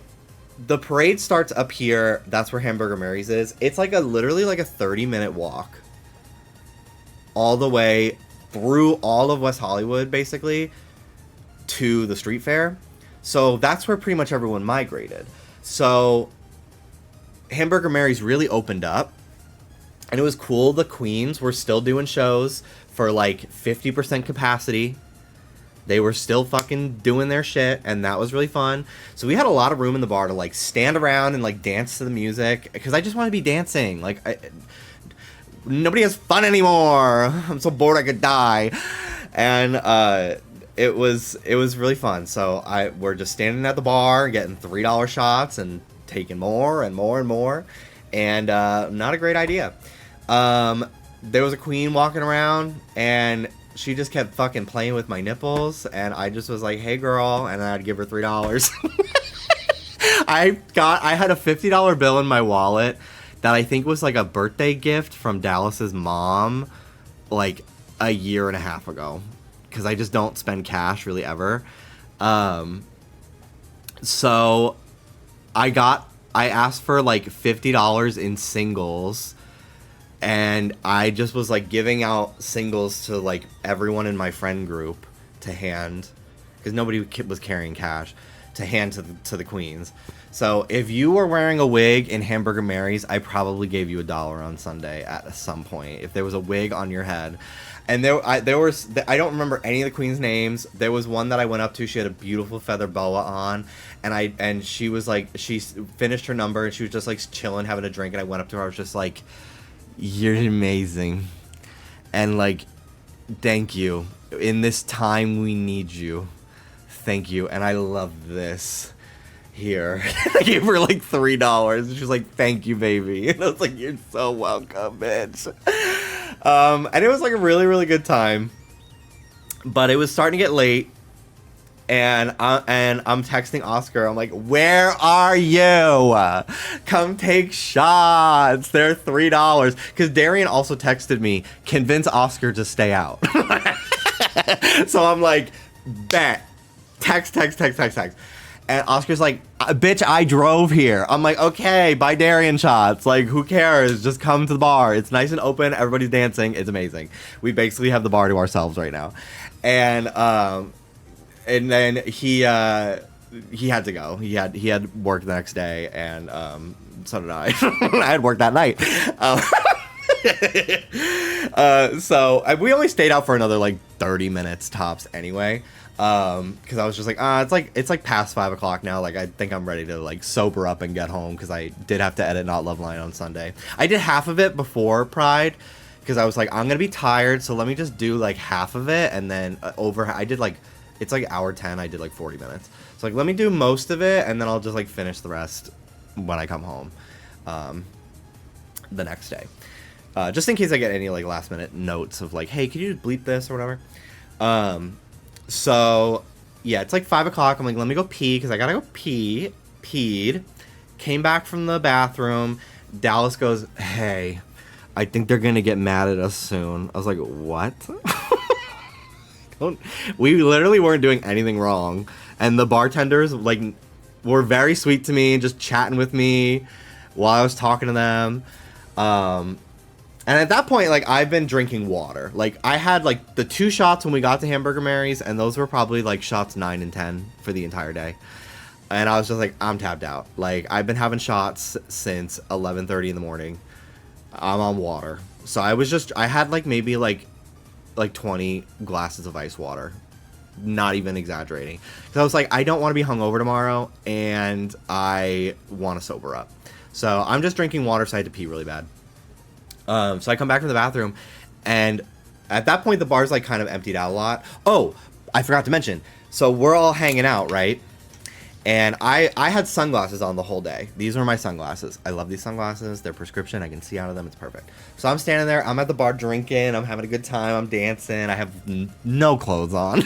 the parade starts up here, that's where Hamburger Mary's is. It's like literally like a 30-minute walk all the way through all of West Hollywood, basically, to the street fair. So that's where pretty much everyone migrated. So Hamburger Mary's really opened up, and it was cool. The Queens were still doing shows for like 50% capacity. They were still fucking doing their shit, and that was really fun. So we had a lot of room in the bar to like stand around and like dance to the music, because I just want to be dancing. Like, nobody has fun anymore. I'm so bored I could die. And it was really fun. So we're just standing at the bar, getting $3 shots and taking more and more and more, and not a great idea. there was a queen walking around, and she just kept fucking playing with my nipples, and I just was like, hey girl, and I'd give her $3. I had a $50 bill in my wallet that I think was like a birthday gift from Dallas's mom, like a year and a half ago, because I just don't spend cash really ever. So I asked for like $50 in singles, and I just was like giving out singles to like everyone in my friend group to hand, because nobody was carrying cash, to hand to the queens. So if you were wearing a wig in Hamburger Mary's, I probably gave you $1 on Sunday at some point if there was a wig on your head. And I don't remember any of the queens' names. There was one that I went up to. She had a beautiful feather boa on, and she was like, she finished her number and she was just like chilling, having a drink. And I went up to her. I was just like, "You're amazing," and like, "Thank you. In this time, we need you. Thank you." And I love this. Here. I gave her like $3. And she was like, "Thank you, baby." And I was like, "You're so welcome, bitch." And it was like a really, really good time. But it was starting to get late. And I'm texting Oscar. I'm like, "Where are you? Come take shots. They're $3." Because Darian also texted me, "Convince Oscar to stay out." So I'm like, bet. Text. And Oscar's like, "Bitch, I drove here." I'm like, "Okay, buy Darian shots. Like, who cares? Just come to the bar. It's nice and open. Everybody's dancing. It's amazing." We basically have the bar to ourselves right now. And then he had to go. He had work the next day, and so did I. I had work that night. So we only stayed out for another like 30 minutes tops anyway. Because I was just like, it's like past 5 o'clock now. Like, I think I'm ready to like sober up and get home, because I did have to edit Not Love Line on Sunday. I did half of it before Pride, because I was like, I'm gonna be tired, so let me just do like half of it, and then I did like, it's like hour 10. I did like 40 minutes. So like, let me do most of it, and then I'll just like finish the rest when I come home, the next day. Just in case I get any like last minute notes of like, hey, can you bleep this or whatever. So, yeah, it's like 5 o'clock. I'm like, let me go pee, because I gotta go pee. Peed. Came back from the bathroom. Dallas goes, "Hey, I think they're gonna get mad at us soon." I was like, "What?" We literally weren't doing anything wrong. And the bartenders, like, were very sweet to me, just chatting with me while I was talking to them. And at that point, like, I've been drinking water. Like, I had, like, the 2 shots when we got to Hamburger Mary's, and those were probably, like, shots 9 and 10 for the entire day. And I was just like, I'm tapped out. Like, I've been having shots since 11:30 in the morning. I'm on water. So I had, like, maybe, like 20 glasses of ice water. Not even exaggerating. Because I was like, I don't want to be hungover tomorrow, and I want to sober up. So I'm just drinking water, so I had to pee really bad. So I come back from the bathroom, and at that point, the bar's, like, kind of emptied out a lot. Oh, I forgot to mention. So we're all hanging out, right? And I had sunglasses on the whole day. These were my sunglasses. I love these sunglasses. They're prescription. I can see out of them. It's perfect. So I'm standing there. I'm at the bar drinking. I'm having a good time. I'm dancing. I have no clothes on.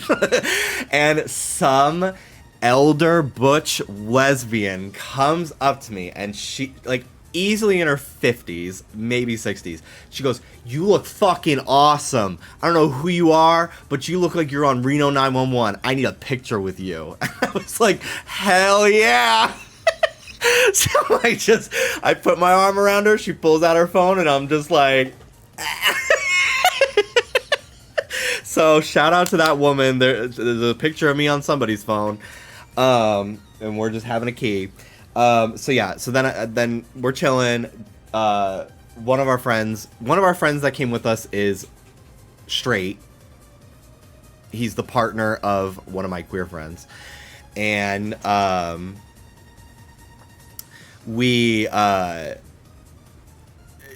And some elder butch lesbian comes up to me, and she, like, easily in her 50s, maybe 60s. She goes, "You look fucking awesome. I don't know who you are, but you look like you're on Reno 911. I need a picture with you." I was like, hell yeah. So I put my arm around her. She pulls out her phone, and I'm just like, so shout out to that woman. There's a picture of me on somebody's phone. And we're just having a key. So yeah, so then we're chilling. One of our friends that came with us is straight. He's the partner of one of my queer friends. And,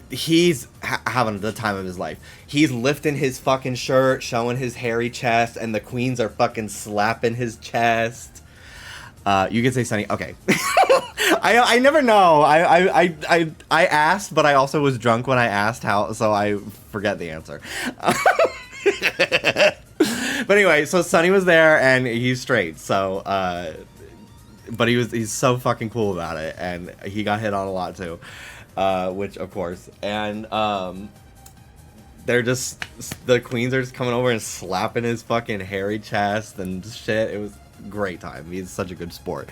he's having the time of his life. He's lifting his fucking shirt, showing his hairy chest, and the queens are fucking slapping his chest. You can say Sunny. Okay. I never know. I asked, but I also was drunk when I asked how, so I forget the answer. But anyway, so Sonny was there and he's straight. So, but he's so fucking cool about it, and he got hit on a lot too, which of course, and they're just, the queens are just coming over and slapping his fucking hairy chest and shit. It was a great time. He's such a good sport.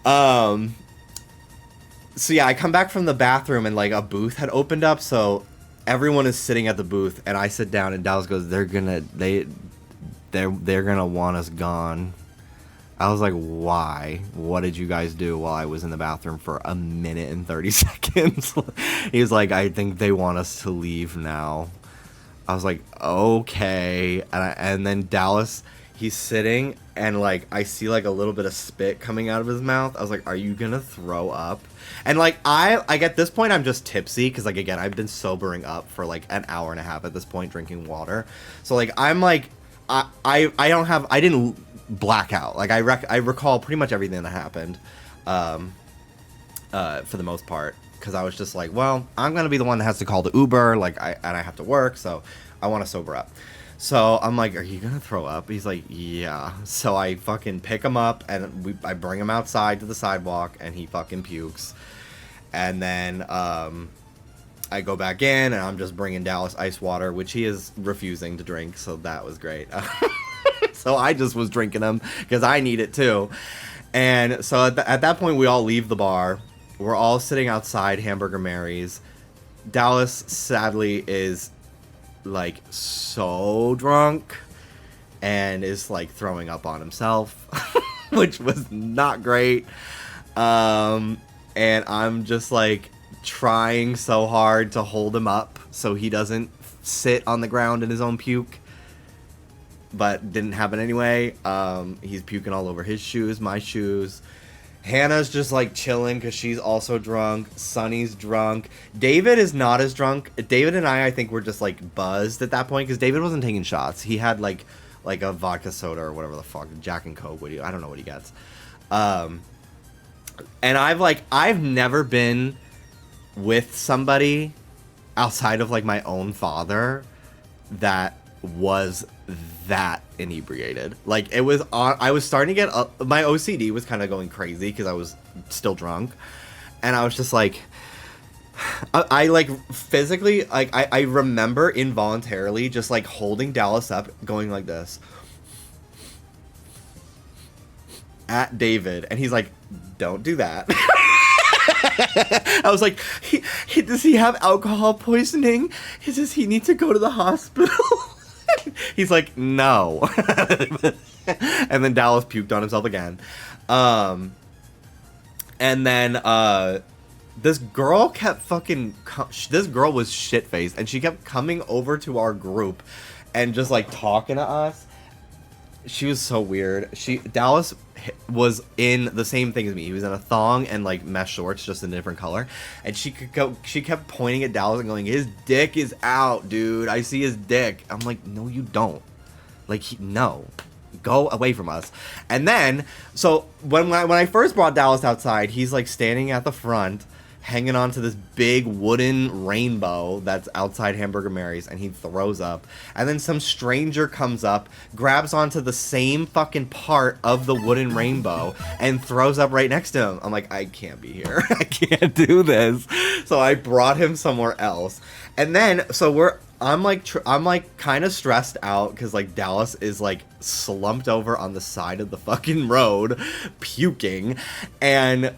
So yeah, I come back from the bathroom and like a booth had opened up, so everyone is sitting at the booth, and I sit down, and Dallas goes, they're gonna want us gone. I was like, why? What did you guys do while I was in the bathroom for a minute and 30 seconds? He was like, I think they want us to leave now. I was like, okay. And then Dallas, he's sitting, and like I see like a little bit of spit coming out of his mouth. I was like, are you gonna throw up? And like I at this point I'm just tipsy, because like again I've been sobering up for like an hour and a half at this point, drinking water. So like I'm like I didn't black out. Like I recall pretty much everything that happened, for the most part, because I was just like, well, I'm gonna be the one that has to call the Uber, like I have to work, so I want to sober up. So I'm like, are you gonna throw up? He's like, yeah. So I fucking pick him up, and I bring him outside to the sidewalk, and he fucking pukes. And then I go back in, and I'm just bringing Dallas ice water, which he is refusing to drink, so that was great. So I just was drinking them because I need it too. And so at that point, we all leave the bar. We're all sitting outside Hamburger Mary's. Dallas, sadly, is like so drunk and is like throwing up on himself, which was not great. And I'm just like trying so hard to hold him up so he doesn't sit on the ground in his own puke, but didn't happen anyway. He's puking all over his shoes, my shoes. Hannah's just like chilling because she's also drunk. Sonny's drunk. David is not as drunk. David and I think we're just like buzzed at that point, because David wasn't taking shots. He had like a vodka soda or whatever the fuck, Jack and Coke. I don't know what he gets. And I've never been with somebody outside of like my own father that was that inebriated. Like it was on, I was starting to get my OCD was kind of going crazy because I was still drunk, and I was just like, I like physically, like I remember involuntarily just like holding Dallas up, going like this at David, and he's like, don't do that. I was like, does he have alcohol poisoning? Does he need to go to the hospital? He's like, no. And then Dallas puked on himself again. And then this girl kept fucking, this girl was shit-faced, and she kept coming over to our group and just like talking to us. She was so weird. Dallas was in the same thing as me. He was in a thong and like mesh shorts, just in a different color. And she kept pointing at Dallas and going, his dick is out, dude. I see his dick. I'm like, no, you don't. Like, no. Go away from us. And then, so when I first brought Dallas outside, he's like standing at the front, hanging on to this big wooden rainbow that's outside Hamburger Mary's, and he throws up. And then some stranger comes up, grabs onto the same fucking part of the wooden rainbow, and throws up right next to him. I'm like, I can't be here. I can't do this. So I brought him somewhere else. And then, so I'm like kind of stressed out because like Dallas is like slumped over on the side of the fucking road, puking, and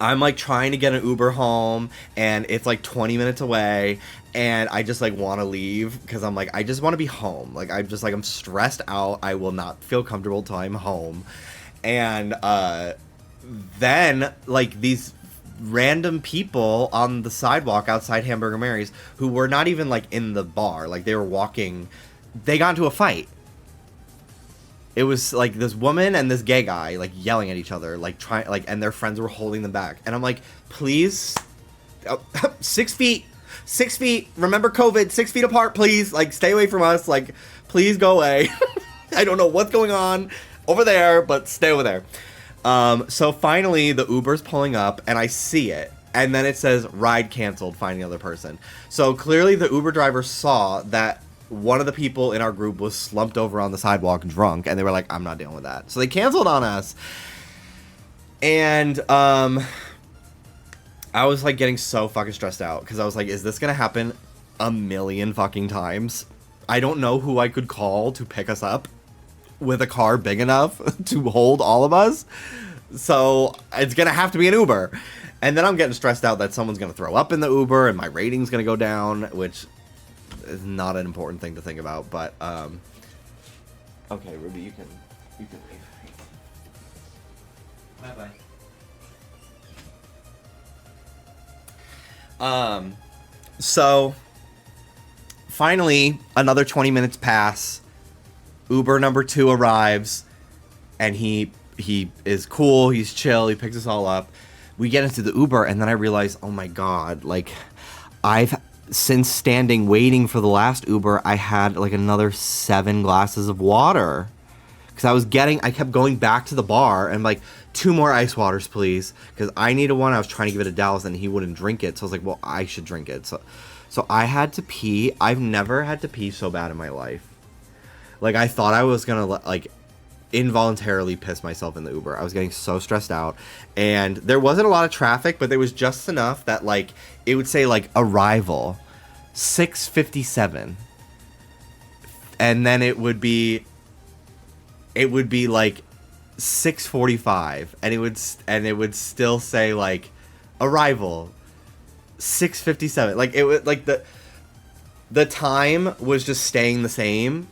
I'm like trying to get an Uber home, and it's like 20 minutes away, and I just like want to leave because I'm like, I just want to be home. Like I'm stressed out. I will not feel comfortable till I'm home. And then like these random people on the sidewalk outside Hamburger Mary's who were not even like in the bar, like they were walking, they got into a fight. It was like this woman and this gay guy like yelling at each other, like trying, like, and their friends were holding them back. And I'm like, please, 6 feet, remember COVID, 6 feet apart, please, like stay away from us, like please go away. I don't know what's going on over there, but stay over there. So finally, the Uber's pulling up, and I see it. And then it says, ride canceled, find the other person. So clearly the Uber driver saw that one of the people in our group was slumped over on the sidewalk drunk, and they were like, I'm not dealing with that. So they canceled on us. And I was like getting so fucking stressed out because I was like, is this going to happen a million fucking times? I don't know who I could call to pick us up with a car big enough to hold all of us. So it's going to have to be an Uber. And then I'm getting stressed out that someone's going to throw up in the Uber and my rating's going to go down, which is not an important thing to think about. But, okay, Ruby, you can leave. Bye-bye. So finally, another 20 minutes pass. Uber number 2 arrives, and he is cool. He's chill. He picks us all up. We get into the Uber, and then I realize, oh my god, like, since standing waiting for the last Uber, I had like another 7 glasses of water. Because I kept going back to the bar, and like, 2 more ice waters, please. Because I needed one. I was trying to give it to Dallas, and he wouldn't drink it. So I was like, well, I should drink it. So I had to pee. I've never had to pee so bad in my life. Like, I thought I was going to, like, involuntarily piss myself in the Uber. I was getting so stressed out. And there wasn't a lot of traffic, but there was just enough that, like, it would say, like, arrival 6:57. And then it would be like 6:45, and it would still say, like, arrival 6:57. Like, it would, like, the time was just staying the same,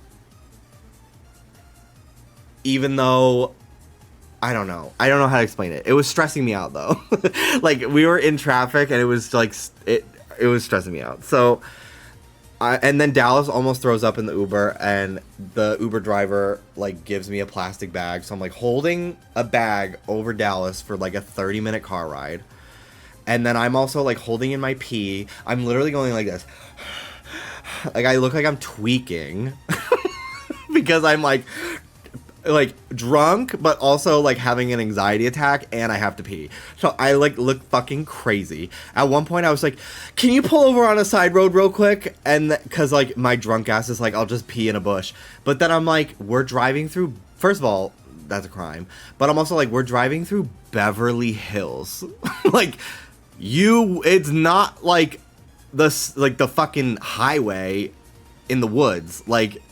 even though I don't know how to explain it. It was stressing me out, though. Like, we were in traffic, and it was like it was stressing me out. So and then Dallas almost throws up in the Uber, and the Uber driver, like, gives me a plastic bag. So I'm, like, holding a bag over Dallas for, like, a 30-minute car ride. And then I'm also, like, holding in my pee. I'm literally going like this. Like, I look like I'm tweaking. Because I'm, like, drunk, but also, like, having an anxiety attack, and I have to pee. So I, like, look fucking crazy. At one point, I was like, can you pull over on a side road real quick? And because, like, my drunk ass is like, I'll just pee in a bush. But then I'm like, we're driving through, first of all, that's a crime. But I'm also like, we're driving through Beverly Hills. Like, it's not like the fucking highway in the woods. Like,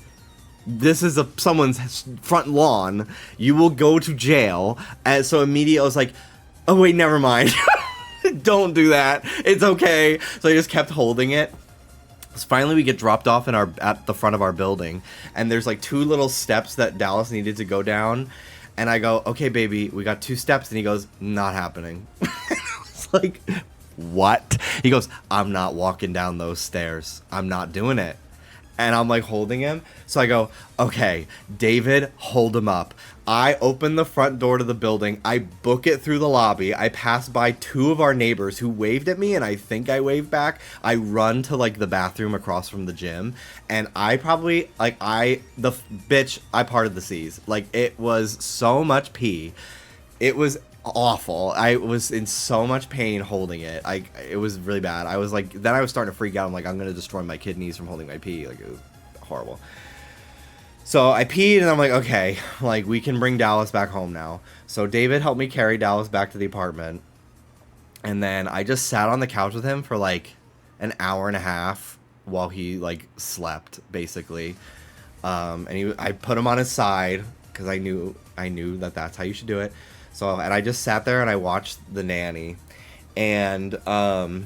this is someone's front lawn. You will go to jail. And so immediately I was like, oh wait, never mind. Don't do that. It's okay. So I just kept holding it. So finally we get dropped off at the front of our building, and there's like 2 little steps that Dallas needed to go down. And I go, okay, baby, we got 2 steps. And he goes, not happening. I was like, what? He goes, I'm not walking down those stairs. I'm not doing it. And I'm, like, holding him. So I go, okay, David, hold him up. I open the front door to the building. I book it through the lobby. I pass by 2 of our neighbors who waved at me, and I think I waved back. I run to, like, the bathroom across from the gym. And I probably, like, I parted the seas. Like, it was so much pee. It was awful. I was in so much pain holding it. It was really bad. I was like, then I was starting to freak out. I'm like, I'm gonna destroy my kidneys from holding my pee. Like, it was horrible. So I peed, and I'm like, okay, like, we can bring Dallas back home now. So David helped me carry Dallas back to the apartment, and then I just sat on the couch with him for like an hour and a half while he, like, slept, basically. And I put him on his side because I knew that that's how you should do it. So, and I just sat there and I watched The Nanny, and the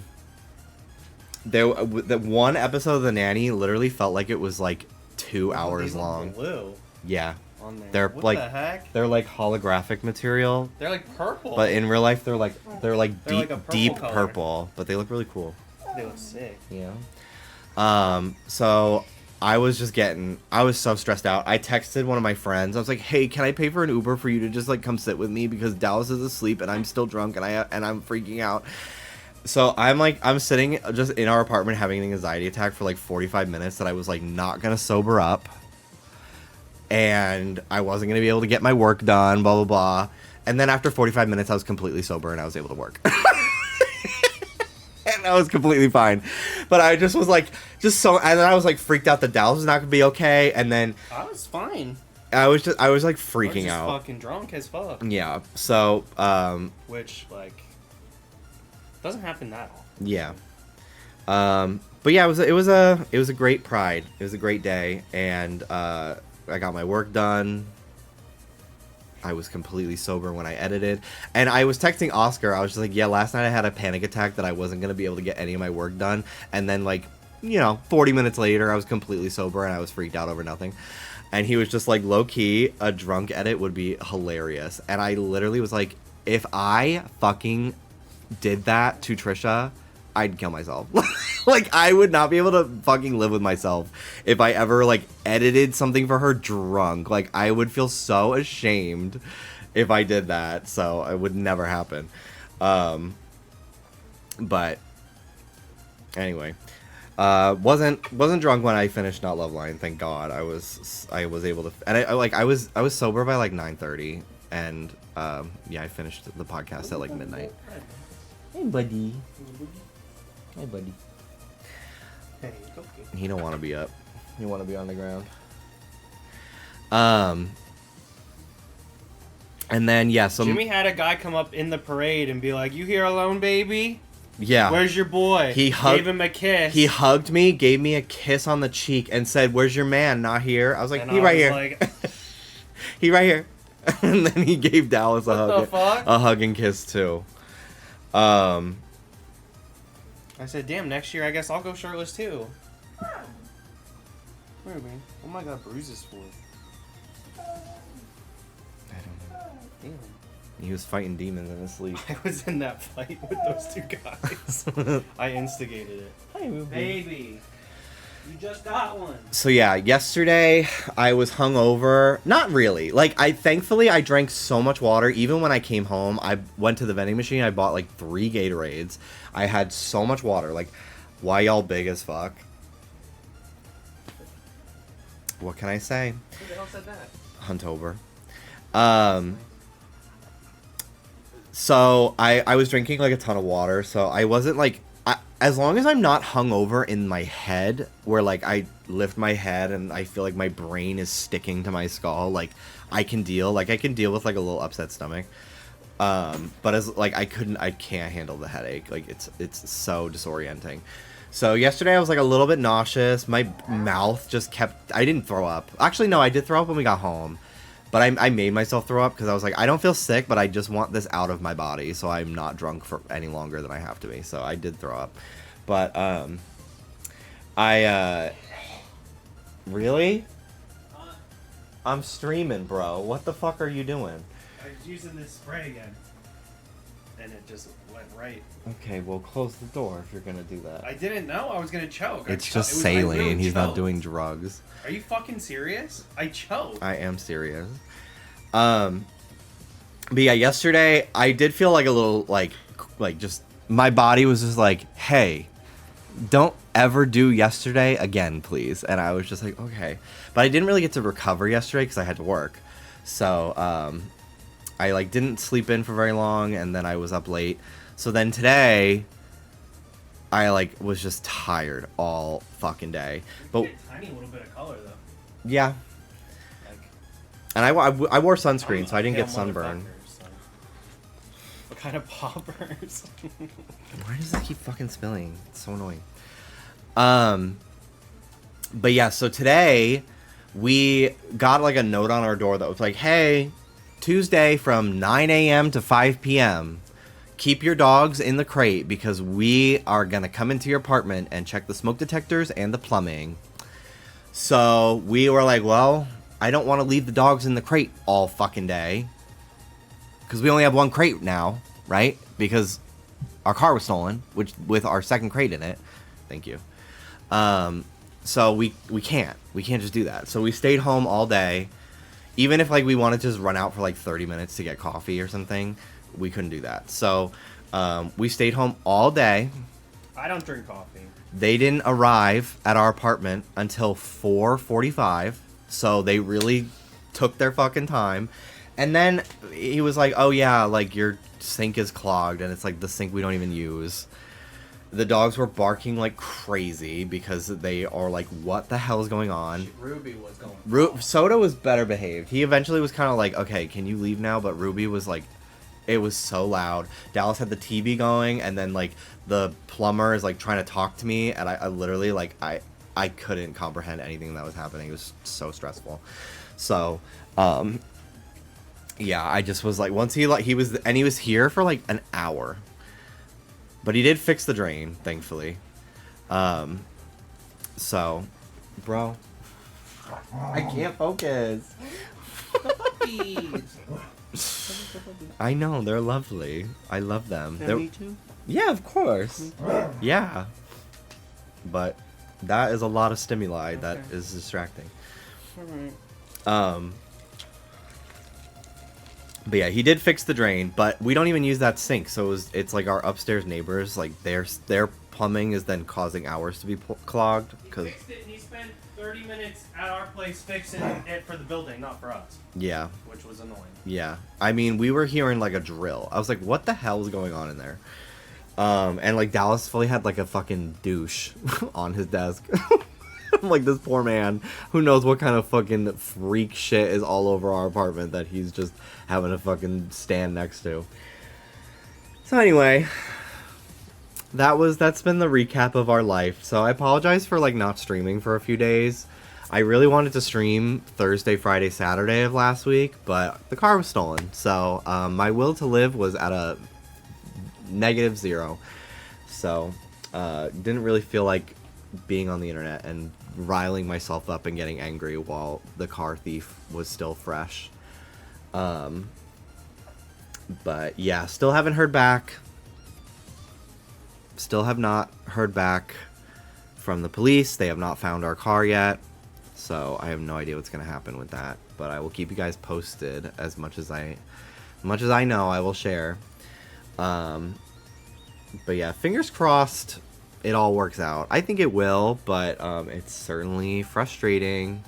one episode of The Nanny literally felt like it was like 2 hours long. Blue. Yeah. On there. They're what like, the heck? They're like holographic material. They're like purple. But in real life, they're like deep, like a purple deep color. purple. But they look really cool. They look sick. Yeah. So I was so stressed out. I texted one of my friends. I was like, hey, can I pay for an Uber for you to just, like, come sit with me, because Dallas is asleep and I'm still drunk and I'm freaking out. So I'm sitting just in our apartment having an anxiety attack for like 45 minutes that I was, like, not gonna sober up, and I wasn't gonna be able to get my work done, blah blah blah. And then after 45 minutes, I was completely sober and I was able to work. And I was completely fine. But I just was like, and then I was like freaked out that Dallas was not going to be okay. And then I was fine. I was like I freaking was just out. fucking drunk as fuck. Yeah. So, which, like, doesn't happen that often. yeah. But yeah, it was a great Pride. It was a great day. And, I got my work done. I was completely sober when I edited. And I was texting Oscar. I was just like, yeah, last night I had a panic attack that I wasn't going to be able to get any of my work done. And then, like, 40 minutes later, I was completely sober and I was freaked out over nothing. And he was just like, low-key, a drunk edit would be hilarious. And I literally was like, if I fucking did that to Trisha, I'd kill myself. Like, I would not be able to fucking live with myself if I ever, like, edited something for her drunk. Like, I would feel so ashamed if I did that. So, it would never happen. But, anyway. Wasn't drunk when I finished Not Love Line, thank God. I was able to, and I was sober by, like, 9:30. And, yeah, I finished the podcast at, like, midnight. Hey, buddy. Hey, buddy. Hey, okay. He don't want to be up. He want to be on the ground. And then, yeah, so... Jimmy had a guy come up in the parade and be like, you here alone, baby? Yeah. Where's your boy? Gave him a kiss. He hugged me, gave me a kiss on the cheek, and said, where's your man? Not here. I was like, and he right here. Like... he right here. And then he gave Dallas a hug and kiss, too. I said, damn, next year I guess I'll go shirtless too. Where are we? What am I got bruises for? I don't know. Damn. He was fighting demons in his sleep. I was in that fight with those two guys. I instigated it. Hi, baby. You just got one. So yeah, yesterday I was hungover. Not really. Like, thankfully I drank so much water. Even when I came home, I went to the vending machine. I bought like 3 Gatorades. I had so much water. Like, why y'all big as fuck? What can I say? Who the hell said that? Huntover. So I was drinking like a ton of water. So I wasn't like, as long as I'm not hungover in my head, where like I lift my head and I feel like my brain is sticking to my skull, like I can deal with like a little upset stomach. But as like I can't handle the headache. Like it's so disorienting. So yesterday I was like a little bit nauseous. My mouth just kept. I didn't throw up. Actually, no, I did throw up when we got home. But I made myself throw up because I was like, I don't feel sick, but I just want this out of my body, so I'm not drunk for any longer than I have to be. So I did throw up. But, really? I'm streaming, bro. What the fuck are you doing? I was using this spray again. And it just went right. Okay, well, close the door if you're gonna do that. I didn't know I was gonna choke. It's just saline. He's not doing drugs. Are you fucking serious? I choked. I am serious. But yeah, yesterday I did feel like a little like just my body was just like, hey, don't ever do yesterday again, please. And I was just like, okay. But I didn't really get to recover yesterday because I had to work. So I like didn't sleep in for very long, and then I was up late. So then today I like was just tired all fucking day. But you get a tiny little bit of color though. Yeah. Like, and I wore sunscreen, so I didn't get sunburn. So. What kind of poppers? Why does it keep fucking spilling? It's so annoying. But yeah, so today we got like a note on our door that was like, hey, Tuesday from 9 a.m. to 5 p.m. keep your dogs in the crate because we are going to come into your apartment and check the smoke detectors and the plumbing. So we were like, well, I don't want to leave the dogs in the crate all fucking day because we only have 1 crate now, right? Because our car was stolen, which with our 2nd crate in it. Thank you. So we can't just do that. So we stayed home all day. Even if like we wanted to just run out for like 30 minutes to get coffee or something, we couldn't do that. So we stayed home all day. I don't drink coffee. They didn't arrive at our apartment until 4:45. So they really took their fucking time. And then he was like, oh yeah, like your sink is clogged, and it's like the sink we don't even use. The dogs were barking like crazy because they are like, what the hell is going on? Ruby was going. Soda was better behaved. He eventually was kind of like, okay, can you leave now? But Ruby was like, it was so loud. Dallas had the TV going, and then like the plumber is like trying to talk to me, and I literally like I couldn't comprehend anything that was happening. It was so stressful. So, yeah, I just was like, once he was here for like an hour. But he did fix the drain, thankfully. So, bro, I can't focus. The puppies. I know, they're lovely. I love them. And me too. Yeah, of course. Yeah. But that is a lot of stimuli that is distracting. Alright. But yeah, he did fix the drain, but we don't even use that sink, so it's like our upstairs neighbors, like their plumbing is then causing ours to be clogged. He fixed it, and he spent 30 minutes at our place fixing it for the building, not for us. Yeah. Which was annoying. Yeah. I mean, we were hearing like a drill. I was like, what the hell is going on in there? And like Dallas fully had like a fucking douche on his desk. I'm like, this poor man who knows what kind of fucking freak shit is all over our apartment that he's just having to fucking stand next to. So anyway, that's been the recap of our life. So I apologize for like not streaming for a few days. I really wanted to stream Thursday, Friday, Saturday of last week, but the car was stolen. So my will to live was at a -0. So didn't really feel like being on the internet and riling myself up and getting angry while the car thief was still fresh. But yeah, still haven't heard back. Still have not heard back from the police. They have not found our car yet. So I have no idea what's going to happen with that. But I will keep you guys posted as much as I know, I will share. But yeah, fingers crossed it all works out. I think it will, but it's certainly frustrating.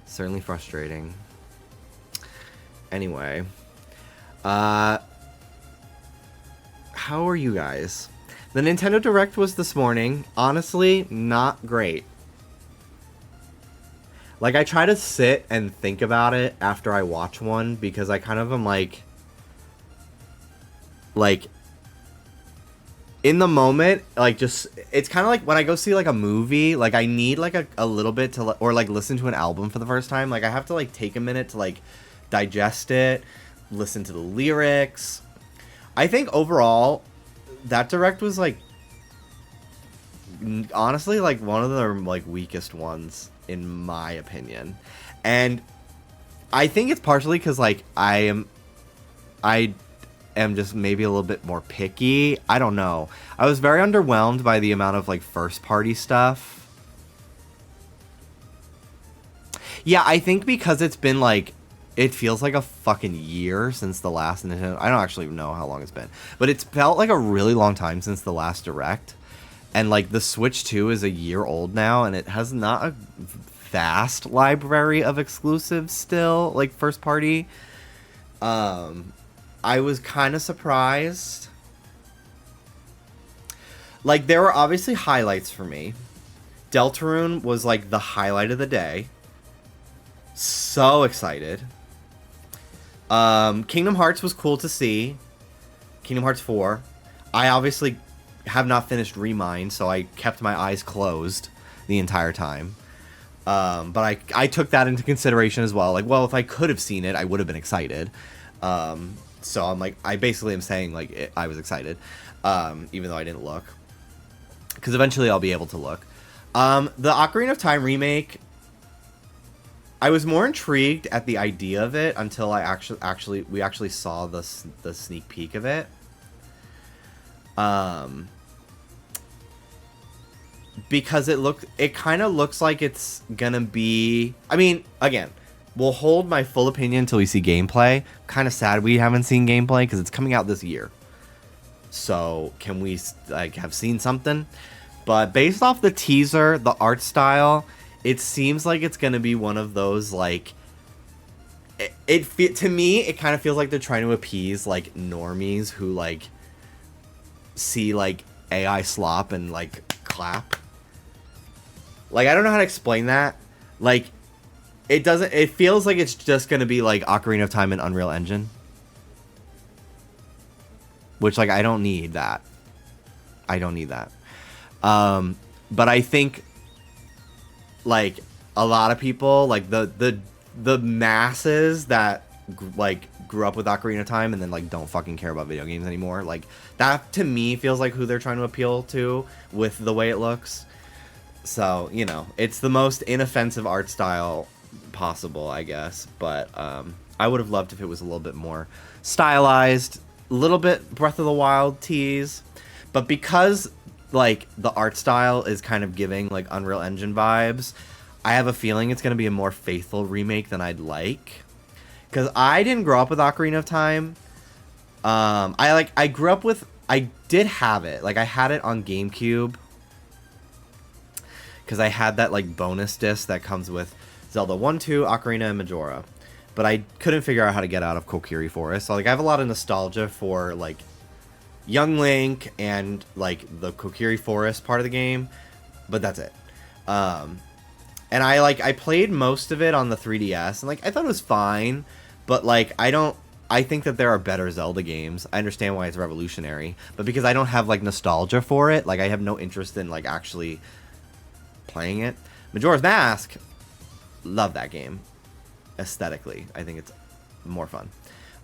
Certainly frustrating. Anyway, how are you guys? The Nintendo Direct was this morning. Honestly, not great. Like, I try to sit and think about it after I watch one because I kind of am like in the moment, like, just, it's kind of like when I go see like a movie, like I need like a little bit to, or like listen to an album for the first time. Like I have to like take a minute to like digest it, listen to the lyrics. I think overall that Direct was like honestly like one of the like weakest ones in my opinion. And I think it's partially because like I am just maybe a little bit more picky. I don't know. I was very underwhelmed by the amount of like first party stuff. Yeah, I think because it's been like, it feels like a fucking year since the last Nintendo. I don't actually know how long it's been, but it's felt like a really long time since the last Direct. And like the Switch 2 is a year old now, and it has not a vast library of exclusives still, like first party. I was kind of surprised. Like, there were obviously highlights for me. Deltarune was, like, the highlight of the day. So excited. Kingdom Hearts was cool to see. Kingdom Hearts 4. I obviously have not finished Remind, so I kept my eyes closed the entire time. But I took that into consideration as well. Like, well, if I could have seen it, I would have been excited. So I'm like, I basically am saying like I was excited, even though I didn't look, because eventually I'll be able to look. The Ocarina of Time remake, I was more intrigued at the idea of it until I we actually saw the sneak peek of it. Because it kind of looks like it's gonna be. I mean, again, we'll hold my full opinion until we see gameplay. Kind of sad we haven't seen gameplay because it's coming out this year. So can we like have seen something? But based off the teaser, the art style, it seems like it's gonna be one of those like to me, it kind of feels like they're trying to appease like normies who like see like AI slop and like clap. Like, I don't know how to explain that. Like, it feels like it's just gonna be like Ocarina of Time and Unreal Engine, which like I don't need that. But I think like a lot of people, like the masses that like grew up with Ocarina of Time and then like don't fucking care about video games anymore, like that to me feels like who they're trying to appeal to with the way it looks. So, you know, it's the most inoffensive art style possible, I guess, but I would have loved if it was a little bit more stylized, a little bit Breath of the Wild tease, but because like the art style is kind of giving like Unreal Engine vibes, I have a feeling it's going to be a more faithful remake than I'd like. Because I didn't grow up with Ocarina of Time. I grew up with... I did have it. Like, I had it on GameCube. Because I had that, like, bonus disc that comes with Zelda 1, 2, Ocarina, and Majora. But I couldn't figure out how to get out of Kokiri Forest. So, like, I have a lot of nostalgia for, like, Young Link and, like, the Kokiri Forest part of the game. But that's it. And I played most of it on the 3DS, and like I thought it was fine, but like I think that there are better Zelda games. I understand why it's revolutionary, but because I don't have like nostalgia for it, like I have no interest in like actually playing it. Majora's Mask, love that game. Aesthetically, I think it's more fun.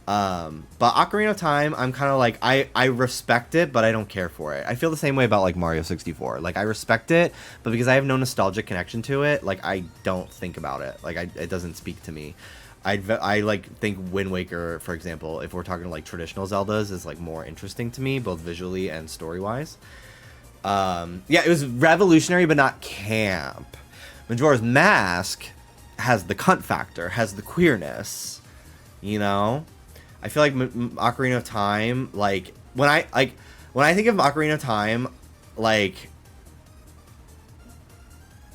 But Ocarina of Time, I'm kind of like, I respect it, but I don't care for it. I feel the same way about like Mario 64. Like I respect it, but because I have no nostalgic connection to it, like I don't think about it. Like it doesn't speak to me. I like think Wind Waker, for example, if we're talking like traditional Zeldas, is like more interesting to me, both visually and story-wise. Yeah, it was revolutionary, but not camp. Majora's Mask has the cunt factor, has the queerness, you know? I feel like Ocarina of Time, like when I think of Ocarina of Time, like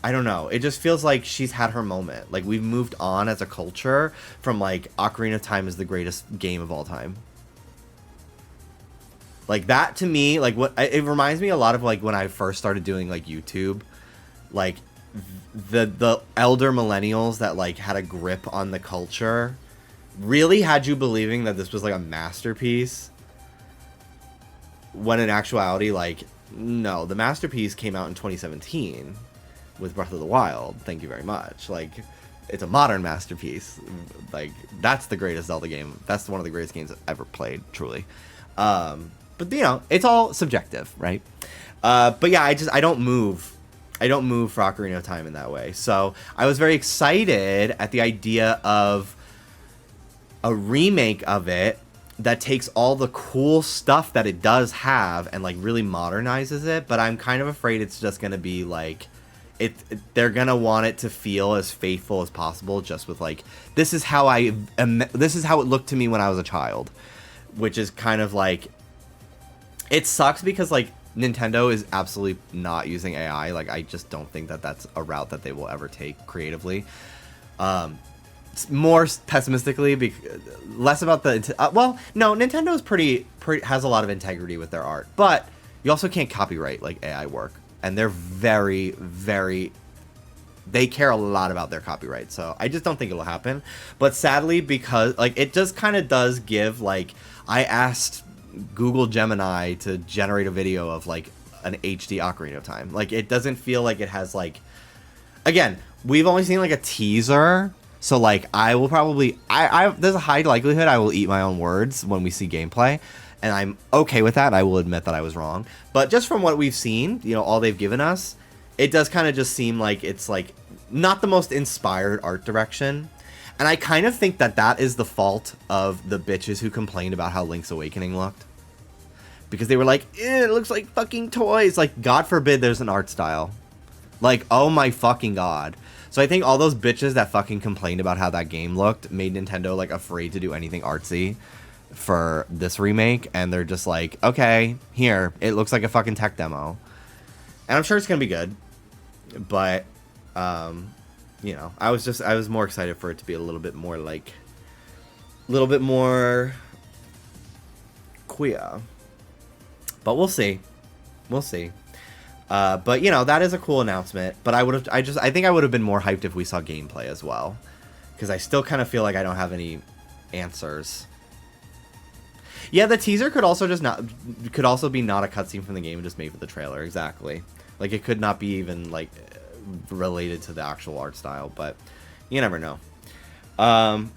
I don't know, it just feels like she's had her moment. Like we've moved on as a culture from like Ocarina of Time is the greatest game of all time. Like that to me, like it reminds me a lot of like when I first started doing like YouTube, like the elder millennials that like had a grip on the culture really had you believing that this was like a masterpiece, when in actuality, like, no, the masterpiece came out in 2017 with Breath of the Wild. Thank you very much. Like, it's a modern masterpiece. Like, that's the greatest Zelda game. That's one of the greatest games I've ever played, truly. But you know, it's all subjective, right? But yeah, I don't move for Ocarina of Time in that way. So I was very excited at the idea of a remake of it that takes all the cool stuff that it does have and like really modernizes it, but I'm kind of afraid it's just gonna be like they're gonna want it to feel as faithful as possible, just with like this is how it looked to me when I was a child, which is kind of like, it sucks because like Nintendo is absolutely not using AI. Like I just don't think that that's a route that they will ever take creatively. More pessimistically, less about the well, no, Nintendo's pretty has a lot of integrity with their art, but you also can't copyright like AI work, and they're very they care a lot about their copyright. So I just don't think it'll happen. But sadly, because like it just kind of does give, like, I asked Google Gemini to generate a video of like an HD Ocarina of Time. Like it doesn't feel like it has, like, again, we've only seen like a teaser. So, like, I will probably... there's a high likelihood I will eat my own words when we see gameplay. And I'm okay with that. I will admit that I was wrong. But just from what we've seen, you know, all they've given us, it does kind of just seem like it's, like, not the most inspired art direction. And I kind of think that that is the fault of the bitches who complained about how Link's Awakening looked. Because they were like, it looks like fucking toys. Like, God forbid there's an art style. Like, oh my fucking God. So I think all those bitches that fucking complained about how that game looked made Nintendo like afraid to do anything artsy for this remake, and they're just like, okay, here, it looks like a fucking tech demo. And I'm sure it's gonna be good, but you know, I was more excited for it to be a little bit more like little bit more queer. But we'll see. We'll see. But you know, that is a cool announcement. But I think I would have been more hyped if we saw gameplay as well, because I still kind of feel like I don't have any answers. Yeah, the teaser could also be not a cutscene from the game, just made for the trailer. Exactly. Like, it could not be even like related to the actual art style, but you never know. But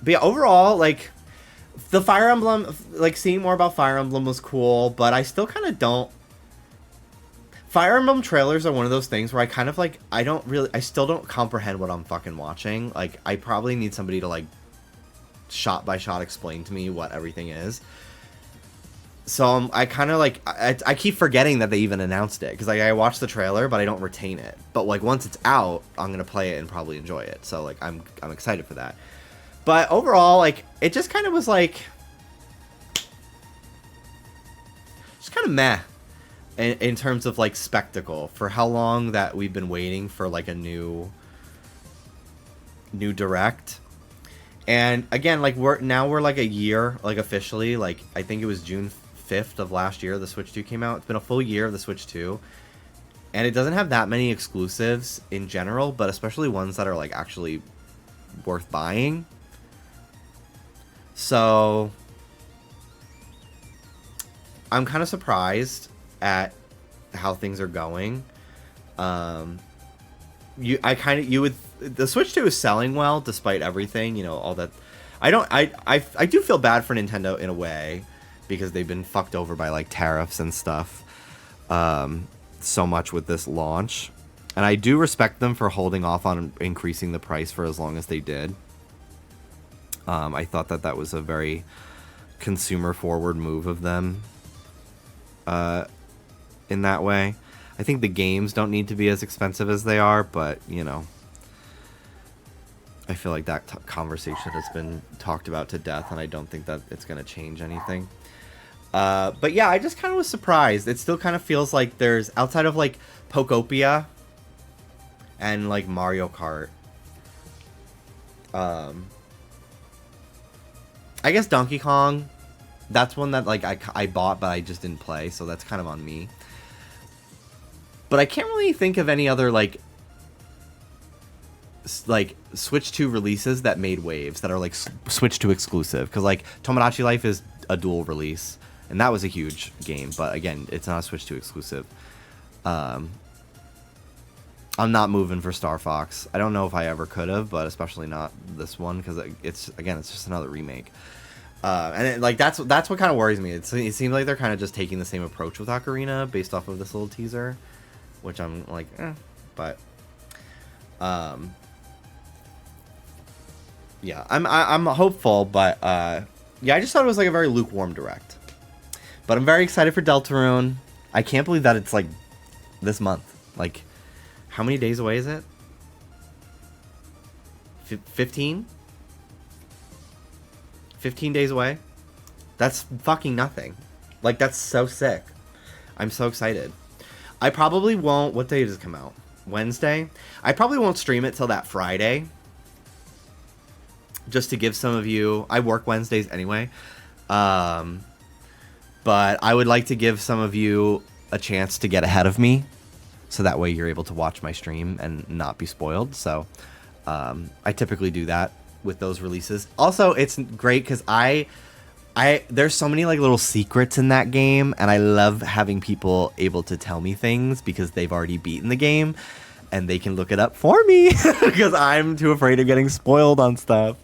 yeah, overall, like, the Fire Emblem, like, seeing more about Fire Emblem was cool, but I still kind of don't. Fire Emblem trailers are one of those things where I kind of, like, I still don't comprehend what I'm fucking watching. Like, I probably need somebody to, like, shot by shot explain to me what everything is. So I kind of, like, I keep forgetting that they even announced it, because, like, I watch the trailer, but I don't retain it. But, like, once it's out, I'm gonna play it and probably enjoy it. So, like, I'm excited for that. But overall, like, it just kind of was, like, just kind of meh in terms of, like, spectacle for how long that we've been waiting for, like, a new direct. And again, like, we're like a year, like, officially, like, I think it was June 5th of last year the Switch 2 came out. It's been a full year of the Switch 2, and it doesn't have that many exclusives in general, but especially ones that are, like, actually worth buying. So I'm kind of surprised at how things are going. The Switch 2 is selling well despite everything, you know, all that. I do feel bad for Nintendo in a way, because they've been fucked over by, like, tariffs and stuff so much with this launch. And I do respect them for holding off on increasing the price for as long as they did. I thought that was a very consumer forward move of them in that way. I think the games don't need to be as expensive as they are, but, you know, I feel like that conversation has been talked about to death, and I don't think that it's going to change anything. But yeah, I just kind of was surprised. It still kind of feels like there's, outside of, like, Pokopia and, like, Mario Kart, I guess Donkey Kong, that's one that, like, I bought, but I just didn't play, so that's kind of on me. But I can't really think of any other, like Switch 2 releases that made waves, that are, like, Switch 2 exclusive. Because, like, Tomodachi Life is a dual release, and that was a huge game, but again, it's not a Switch 2 exclusive. I'm not moving for Star Fox. I don't know if I ever could have, but especially not this one, because it's just another remake. And that's what kind of worries me. It seems like they're kind of just taking the same approach with Ocarina based off of this little teaser, which I'm like, but yeah, I'm hopeful, but yeah, I just thought it was, like, a very lukewarm direct. But I'm very excited for Deltarune. I can't believe that it's, like, this month. Like, how many days away is it? 15? 15 days away? That's fucking nothing. Like, that's so sick. I'm so excited. I probably won't... What day does it come out? Wednesday? I probably won't stream it till that Friday, just to give some of you... I work Wednesdays anyway. But I would like to give some of you a chance to get ahead of me, so that way you're able to watch my stream and not be spoiled. So I typically do that with those releases. Also, it's great because there's so many, like, little secrets in that game, and I love having people able to tell me things because they've already beaten the game and they can look it up for me because I'm too afraid of getting spoiled on stuff.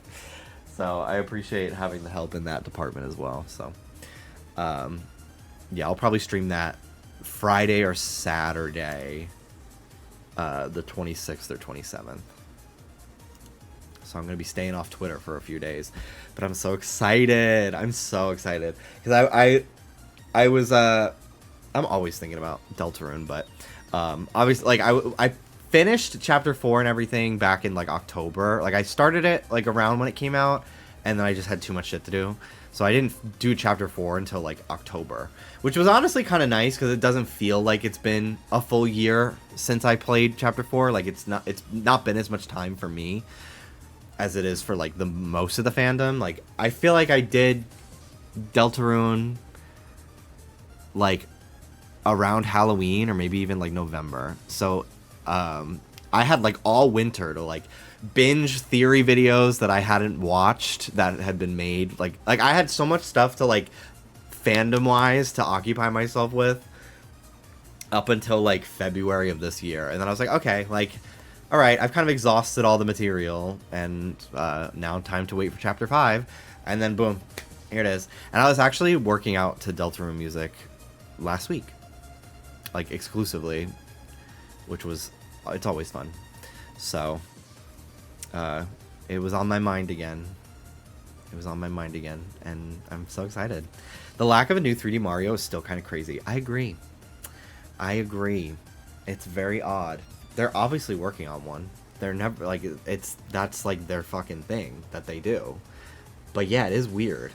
So I appreciate having the help in that department as well. So yeah, I'll probably stream that Friday or Saturday, the 26th or 27th. So I'm going to be staying off Twitter for a few days. But I'm so excited. I'm so excited. Because I was... I'm always thinking about Deltarune, but... obviously, like, I finished Chapter 4 and everything back in, like, October. Like, I started it, like, around when it came out, and then I just had too much shit to do. So I didn't do Chapter 4 until, like, October. Which was honestly kind of nice, because it doesn't feel like it's been a full year since I played Chapter 4. Like, it's not been as much time for me. as it is for like the most of the fandom. Like I feel like I did Deltarune like around Halloween or maybe even like November. So I had like all winter to like binge theory videos that I hadn't watched that had been made. Like I had so much stuff to like fandom wise to occupy myself with up until like February of this year. And then I was like, okay, like, all right, I've kind of exhausted all the material and now time to wait for chapter 5. And then boom, here it is. And I was actually working out to Deltarune music last week, like exclusively, which was, it's always fun. So it was on my mind again. It was on my mind again, and I'm so excited. The lack of a new 3D Mario is still kind of crazy. I agree. It's very odd. They're obviously working on one. They're never like that's like their fucking thing that they do. But yeah, it is weird.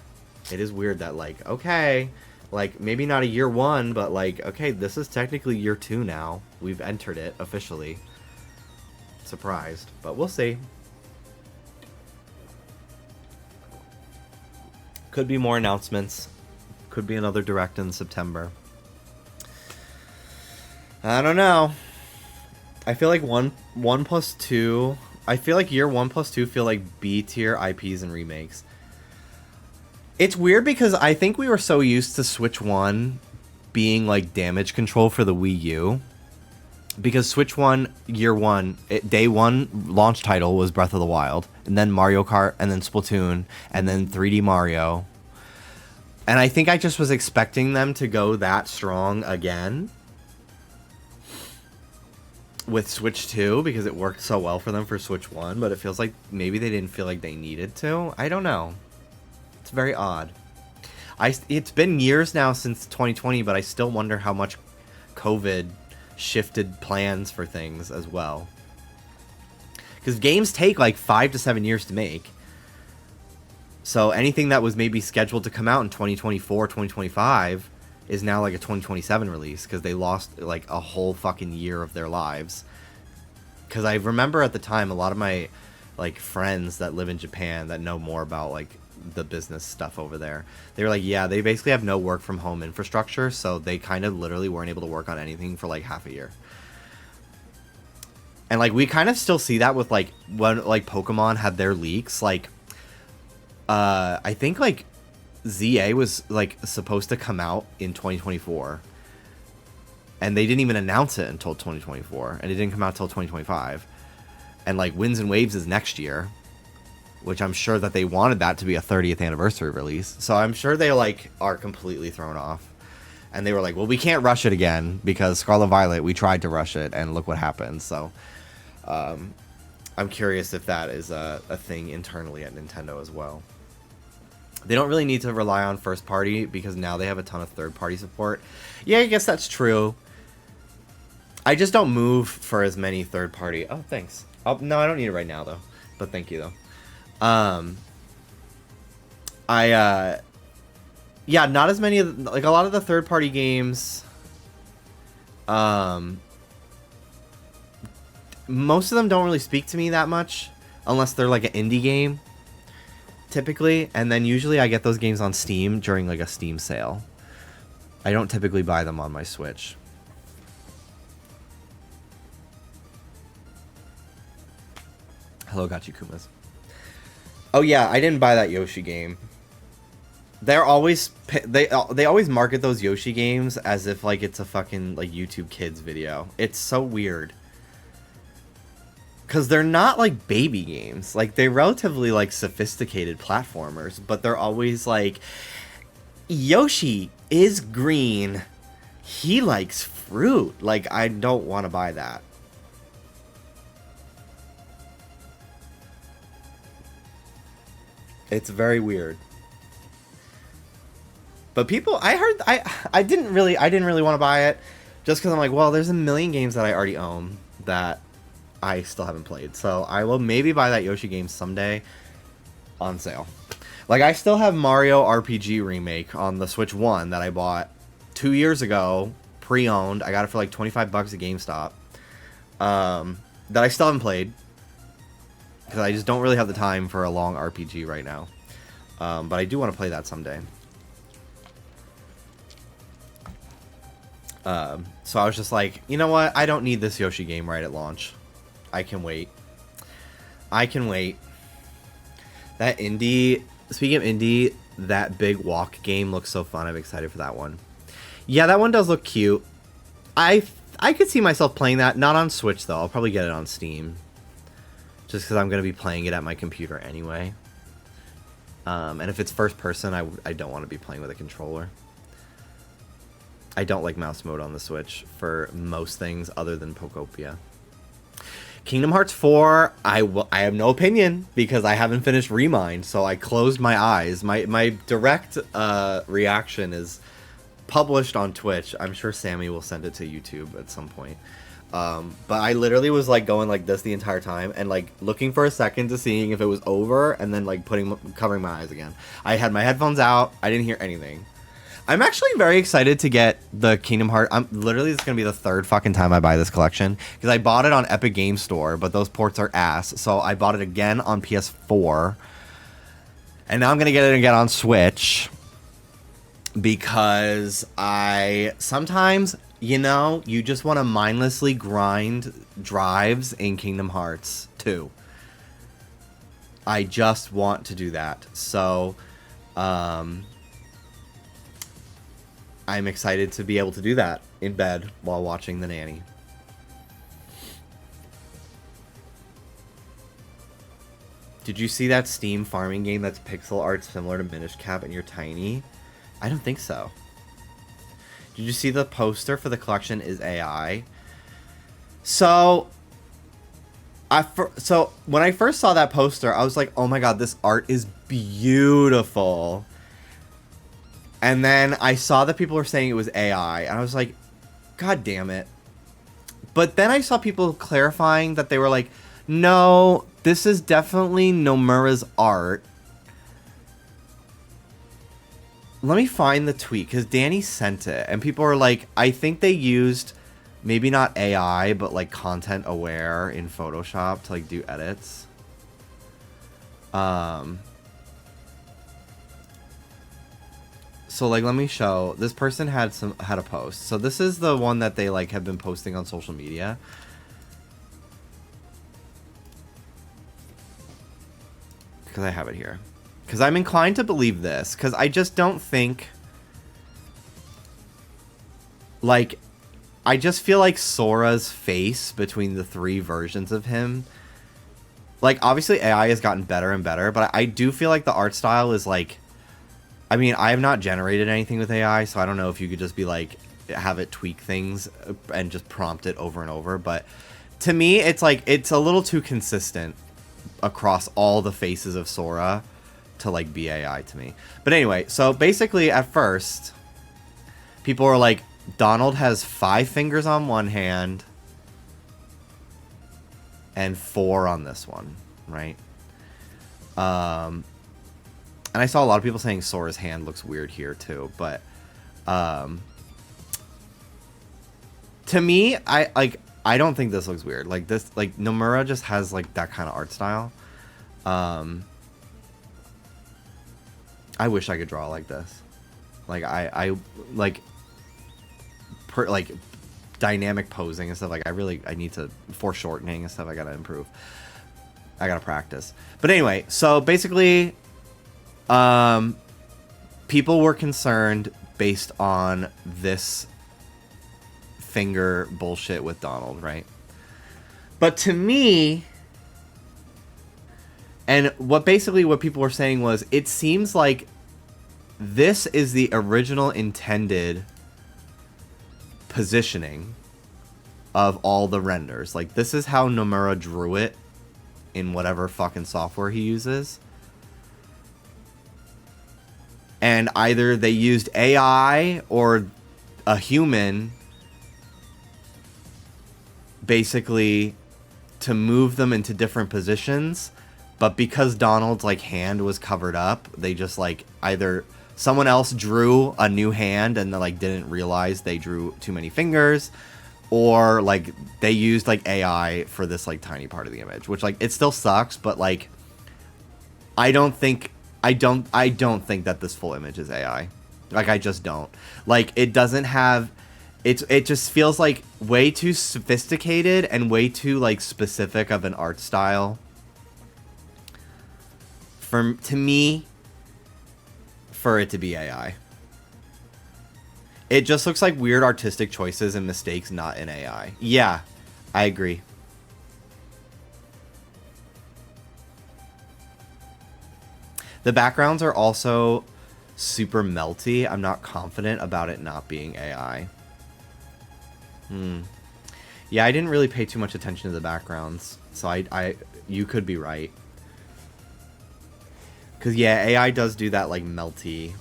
It is weird that like, okay, like maybe not a year 1, but like, okay, this is technically year 2 now. We've entered it officially. Surprised, but we'll see. Could be more announcements. Could be another direct in September. I don't know. I feel like 1+2. I feel like year 1+2 feel like B tier IPs and remakes. It's weird because I think we were so used to Switch 1 being like damage control for the Wii U. Because Switch 1, year 1, day 1 launch title was Breath of the Wild, and then Mario Kart, and then Splatoon, and then 3D Mario. And I think I just was expecting them to go that strong again with Switch 2 because it worked so well for them for Switch 1, but it feels like maybe they didn't feel like they needed to. I don't know. It's very odd. It's been years now since 2020, but I still wonder how much COVID shifted plans for things as well. Because games take like 5 to 7 years to make. So anything that was maybe scheduled to come out in 2024, 2025 is now like a 2027 release because they lost like a whole fucking year of their lives. Because I remember at the time a lot of my like friends that live in Japan that know more about like the business stuff over there, they were like, yeah, they basically have no work from home infrastructure, so they kind of literally weren't able to work on anything for like half a year. And like we kind of still see that with like when like Pokemon had their leaks. Like I think like ZA was like supposed to come out in 2024 and they didn't even announce it until 2024, and it didn't come out until 2025. And like Winds and Waves is next year, which I'm sure that they wanted that to be a 30th anniversary release. So I'm sure they like are completely thrown off. And they were like, well, we can't rush it again because Scarlet Violet, we tried to rush it and look what happened. So I'm curious if that is a thing internally at Nintendo as well. They don't really need to rely on first party because now they have a ton of third party support. Yeah, I guess that's true. I just don't move for as many third party. Oh, thanks. No, I don't need it right now though. But thank you though. Yeah, not as many of like a lot of the third party games. Most of them don't really speak to me that much unless they're like an indie game typically, and then usually I get those games on Steam during like a Steam sale. I don't typically buy them on my Switch. Hello, Gachikumas. Oh yeah, I didn't buy that Yoshi game. They're always they always market those Yoshi games as if like it's a fucking like YouTube Kids video. It's so weird. Cuz they're not like baby games. Like they're relatively like sophisticated platformers, but they're always like Yoshi is green. He likes fruit. Like I don't want to buy that. It's very weird. But people, I didn't really want to buy it just because I'm like, well, there's a million games that I already own that I still haven't played. So I will maybe buy that Yoshi game someday on sale. Like I still have Mario RPG Remake on the Switch 1 that I bought 2 years ago, pre-owned. I got it for like $25 at GameStop. That I still haven't played. because I just don't really have the time for a long RPG right now. But I do want to play that someday. So I was just like, you know what? I don't need this Yoshi game right at launch. I can wait. I can wait. That indie... Speaking of indie, that big walk game looks so fun. I'm excited for that one. Yeah, that one does look cute. I could see myself playing that. Not on Switch, though. I'll probably get it on Steam. Just because I'm going to be playing it at my computer anyway. And if it's first person, I don't want to be playing with a controller. I don't like mouse mode on the Switch for most things other than Pokopia. Kingdom Hearts 4, I have no opinion because I haven't finished Remind, so I closed my eyes. My direct reaction is published on Twitch. I'm sure Sammy will send it to YouTube at some point. But I literally was like going like this the entire time and like looking for a second to seeing if it was over and then like covering my eyes again. I had my headphones out. I didn't hear anything. I'm actually very excited to get the Kingdom Hearts. Literally, it's going to be the third fucking time I buy this collection. Because I bought it on Epic Game Store, but those ports are ass. So I bought it again on PS4. And now I'm going to get it again on Switch. Because sometimes, you know, you just want to mindlessly grind drives in Kingdom Hearts 2. I just want to do that. So, I'm excited to be able to do that in bed while watching The Nanny. Did you see that Steam farming game that's pixel art similar to Minish Cap and you're tiny? I don't think so. Did you see the poster for the collection is AI? So when I first saw that poster, I was like, oh my god, this art is beautiful. And then I saw that people were saying it was AI, and I was like, god damn it. But then I saw people clarifying that they were like, no, this is definitely Nomura's art. Let me find the tweet, because Danny sent it, and people were like, I think they used, maybe not AI, but like content aware in Photoshop to like do edits. So like, let me show. This person had a post. So this is the one that they like have been posting on social media. Because I have it here. Because I'm inclined to believe this. Because I just don't think... Like, I just feel like Sora's face between the three versions of him... Like, obviously AI has gotten better and better, but I do feel like the art style is like... I mean, I have not generated anything with AI, so I don't know if you could just be like, have it tweak things and just prompt it over and over. But to me, it's like, it's a little too consistent across all the faces of Sora to like be AI to me. But anyway, so basically at first, people were like, Donald has 5 fingers on one hand and 4 on this one, right? And I saw a lot of people saying Sora's hand looks weird here too, but to me, I don't think this looks weird. Like this, like Nomura just has like that kind of art style. I wish I could draw like this. Like I like dynamic posing and stuff. Like I need to foreshortening and stuff. I gotta improve. I gotta practice. But anyway, so basically. People were concerned based on this finger bullshit with Donald, right? But to me, and what people were saying was, it seems like this is the original intended positioning of all the renders. Like, this is how Nomura drew it in whatever fucking software he uses. And either they used AI or a human basically to move them into different positions. But because Donald's like hand was covered up, they just like either someone else drew a new hand and like didn't realize they drew too many fingers, or like they used like AI for this like tiny part of the image, which like it still sucks, but like I don't think that this full image is AI. Like I just don't. Like it doesn't have it just feels like way too sophisticated and way too like specific of an art style to me for it to be AI. It just looks like weird artistic choices and mistakes not in AI. Yeah, I agree. The backgrounds are also super melty. I'm not confident about it not being AI. Yeah, I didn't really pay too much attention to the backgrounds, so you could be right. Because, yeah, AI does do that, like, melty.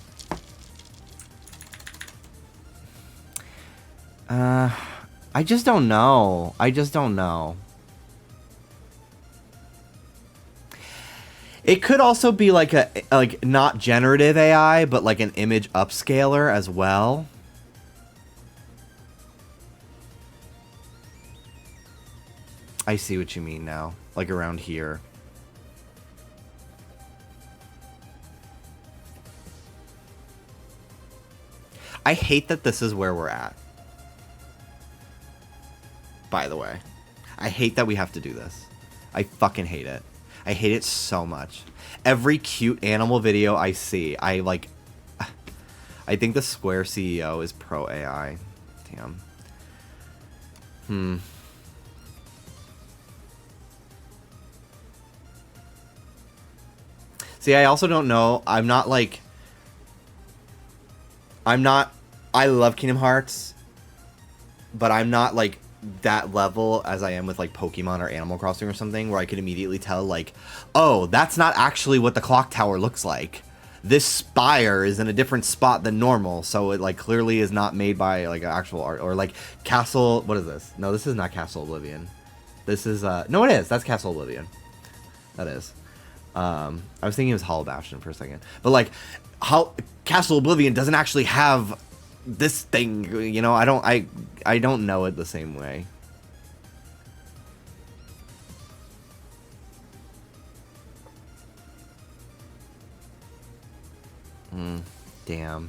I just don't know. It could also be like like not generative AI, but like an image upscaler as well. I see what you mean now. Like around here. I hate that this is where we're at. By the way. I hate that we have to do this. I fucking hate it. I hate it so much. Every cute animal video I see, I think the Square CEO is pro AI. Damn. See, I also don't know. I love Kingdom Hearts, but I'm not like that level as I am with like Pokemon or Animal Crossing or something, where I could immediately tell like, oh, that's not actually what the clock tower looks like. This spire is in a different spot than normal, so it like clearly is not made by like actual art. Or like Castle, what is this? No, this is not Castle Oblivion. This is no, it is. That's Castle Oblivion. That is. I was thinking it was Hollow Bastion for a second, but like how Castle Oblivion doesn't actually have this thing, you know. I don't know it the same way. Damn.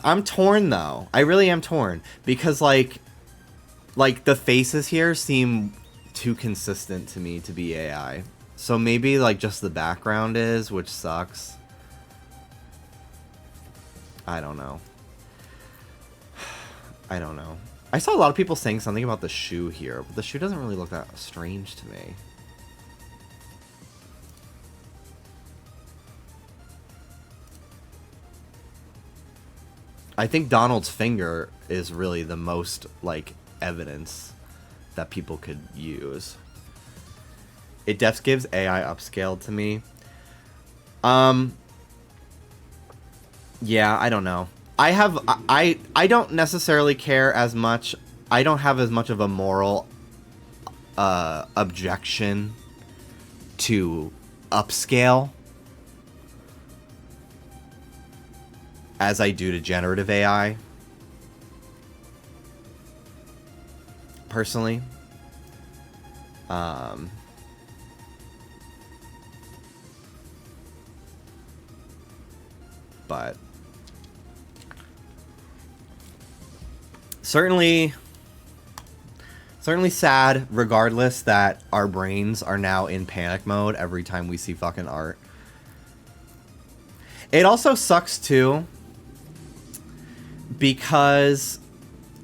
I'm torn though. I really am torn because like the faces here seem too consistent to me to be AI. So maybe like just the background is, which sucks. I don't know. I saw a lot of people saying something about the shoe here, but the shoe doesn't really look that strange to me. I think Donald's finger is really the most like evidence that people could use. It def gives AI upscaled to me. Yeah, I don't know. I don't necessarily care as much. I don't have as much of a moral objection to upscale as I do to generative AI. Personally. But certainly sad, regardless, that our brains are now in panic mode every time we see fucking art. It also sucks too, because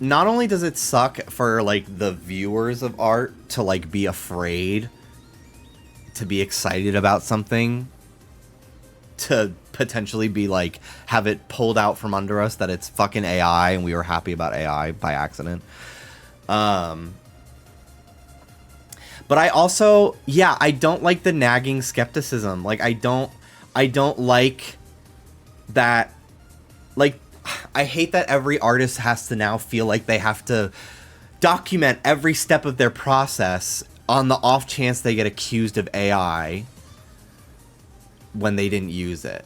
not only does it suck for like the viewers of art to like be afraid to be excited about something, to potentially be like have it pulled out from under us that it's fucking AI and we were happy about AI by accident. But I also, yeah, I don't like the nagging skepticism. Like I don't like that. Like I hate that every artist has to now feel like they have to document every step of their process on the off chance they get accused of AI when they didn't use it.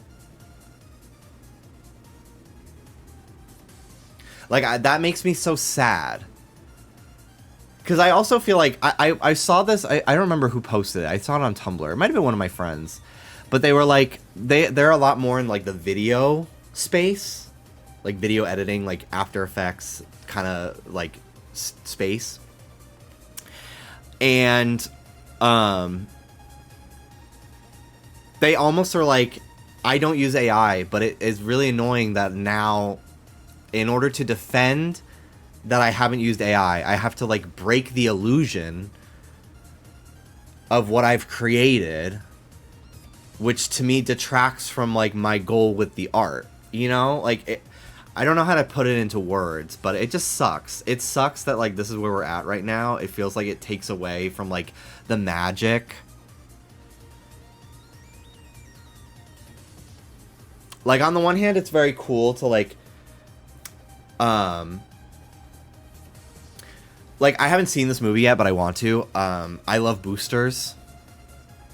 Like, that makes me so sad. Because I also feel like I saw this. I don't remember who posted it. I saw it on Tumblr. It might have been one of my friends. But they were like, they're a lot more in like the video space, like video editing, like After Effects kind of like space. And they almost are like, I don't use AI, but it is really annoying that now, in order to defend that I haven't used AI, I have to like break the illusion of what I've created, which to me detracts from like my goal with the art, you know? Like, I don't know how to put it into words, but it just sucks. It sucks that like this is where we're at right now. It feels like it takes away from like the magic. Like, on the one hand, it's very cool to like I haven't seen this movie yet, but I want to. I Love Boosters.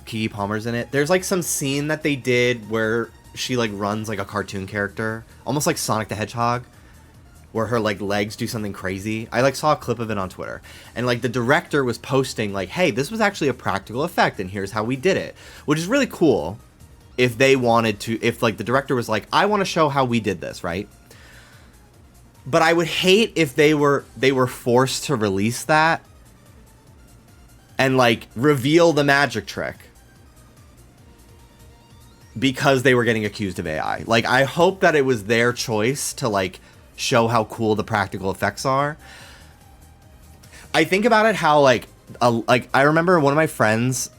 Keke Palmer's in it. There's like some scene that they did where she like runs like a cartoon character, almost like Sonic the Hedgehog, where her like legs do something crazy. I like saw a clip of it on Twitter, and like the director was posting like, hey, this was actually a practical effect and here's how we did it, which is really cool. If they wanted to, if like the director was like, I want to show how we did this, right? But I would hate if they were forced to release that and like reveal the magic trick because they were getting accused of AI. Like, I hope that it was their choice to like show how cool the practical effects are. I think about it how like I remember one of my friends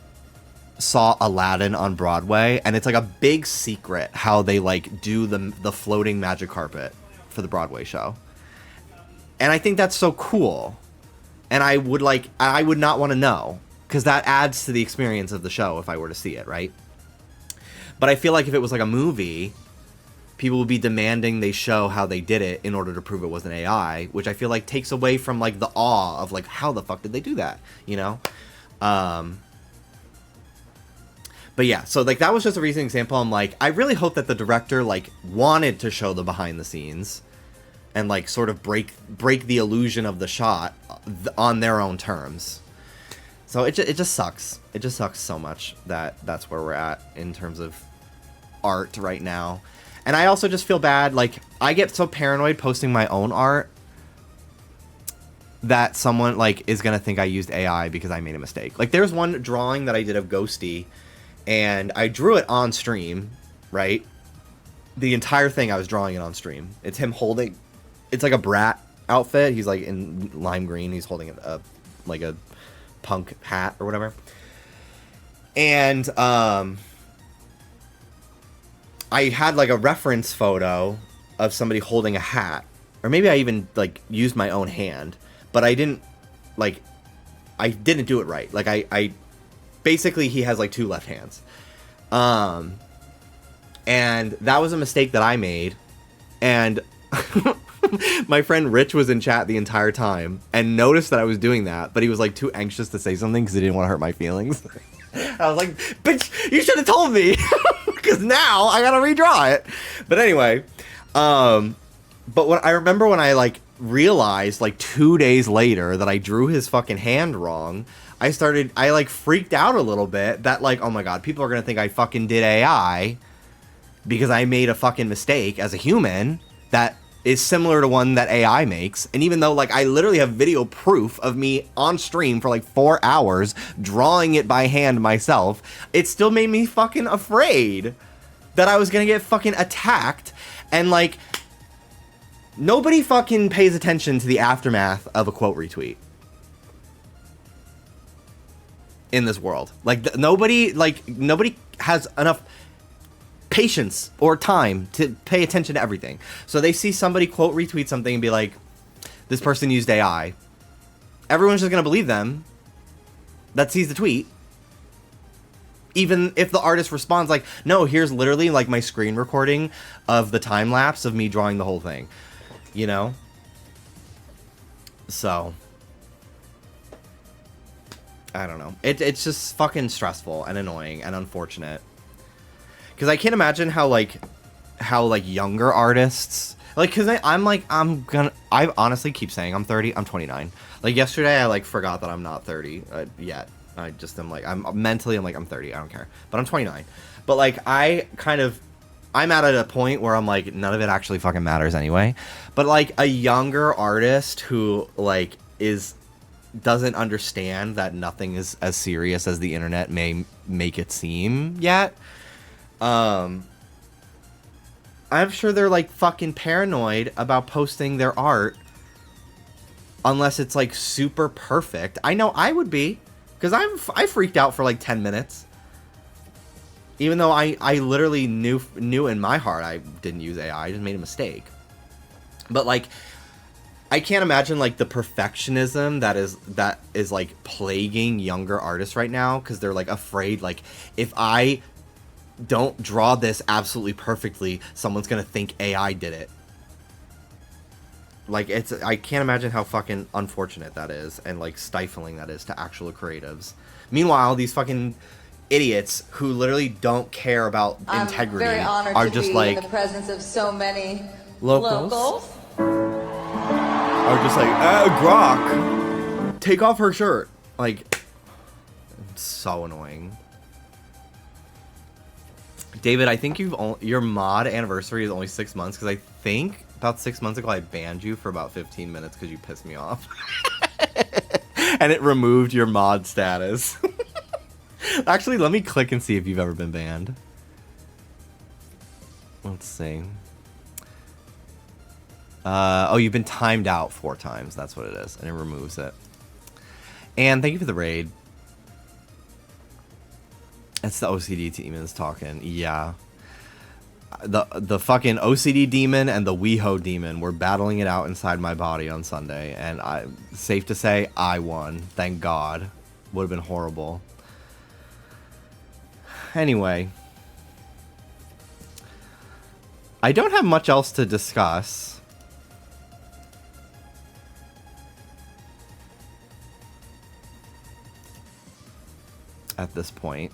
saw Aladdin on Broadway, and it's like a big secret how they like do the floating magic carpet for the Broadway show. And I think that's so cool. And I would not want to know, because that adds to the experience of the show if I were to see it, right? But I feel like if it was like a movie, people would be demanding they show how they did it in order to prove it wasn't AI, which I feel like takes away from like the awe of like, how the fuck did they do that, you know? But yeah, so like that was just a recent example. I'm like, I really hope that the director like wanted to show the behind the scenes and like sort of break the illusion of the shot on their own terms. So it just sucks. It just sucks so much that that's where we're at in terms of art right now. And I also just feel bad, like I get so paranoid posting my own art that someone like is gonna think I used AI because I made a mistake. Like there's one drawing that I did of Ghosty, and I drew it on stream, right? The entire thing I was drawing it on stream. It's him holding, it's like a brat outfit. He's like in lime green. He's holding a like a punk hat or whatever. And I had like a reference photo of somebody holding a hat, or maybe I even like used my own hand, but I didn't do it right. Like I basically, he has like two left hands. And that was a mistake that I made. And my friend Rich was in chat the entire time and noticed that I was doing that, but he was like too anxious to say something because he didn't want to hurt my feelings. I was like, bitch, you should have told me, because now I gotta redraw it. But anyway, but I remember when I like realized like 2 days later that I drew his fucking hand wrong, I like freaked out a little bit that like, oh my god, people are gonna think I fucking did AI because I made a fucking mistake as a human that is similar to one that AI makes. And even though like I literally have video proof of me on stream for like 4 hours drawing it by hand myself, it still made me fucking afraid that I was gonna get fucking attacked. And like, nobody fucking pays attention to the aftermath of a quote retweet in this world. Like nobody has enough patience or time to pay attention to everything. So they see somebody quote retweet something and be like, this person used AI. Everyone's just gonna believe them that sees the tweet, even if the artist responds like, no, here's literally like my screen recording of the time lapse of me drawing the whole thing, you know? So I don't know. It's just fucking stressful and annoying and unfortunate. Because I can't imagine how younger artists, Like, cause I honestly keep saying I'm 30. I'm 29. Like yesterday, I like forgot that I'm not 30 yet. I just am like, I'm mentally, I'm like, I'm 30. I don't care, but I'm 29. But like, I'm at a point where I'm like, none of it actually fucking matters anyway. But like a younger artist who like doesn't understand that nothing is as serious as the internet may make it seem yet. I'm sure they're like fucking paranoid about posting their art unless it's like super perfect. I know I would be, because I freaked out for like 10 minutes. Even though I literally knew in my heart I didn't use AI, I just made a mistake. But like, I can't imagine like the perfectionism that is like plaguing younger artists right now, because they're like afraid, like, if I don't draw this absolutely perfectly, someone's gonna think AI did it. Like, I can't imagine how fucking unfortunate that is, and like stifling that is to actual creatives. Meanwhile, these fucking idiots who literally don't care about integrity very honored are to just be like in the presence of so many locals. Are just like, Grok, take off her shirt. Like, it's so annoying. David, I think your mod anniversary is only 6 months, because I think about 6 months ago I banned you for about 15 minutes because you pissed me off. And it removed your mod status. Actually, let me click and see if you've ever been banned. Let's see. Oh, you've been timed out 4 times. That's what it is. And it removes it. And thank you for the raid. It's the OCD demons talking. Yeah. The fucking OCD demon and the WeHo demon were battling it out inside my body on Sunday. And safe to say, I won. Thank God. Would have been horrible. Anyway. I don't have much else to discuss. At this point.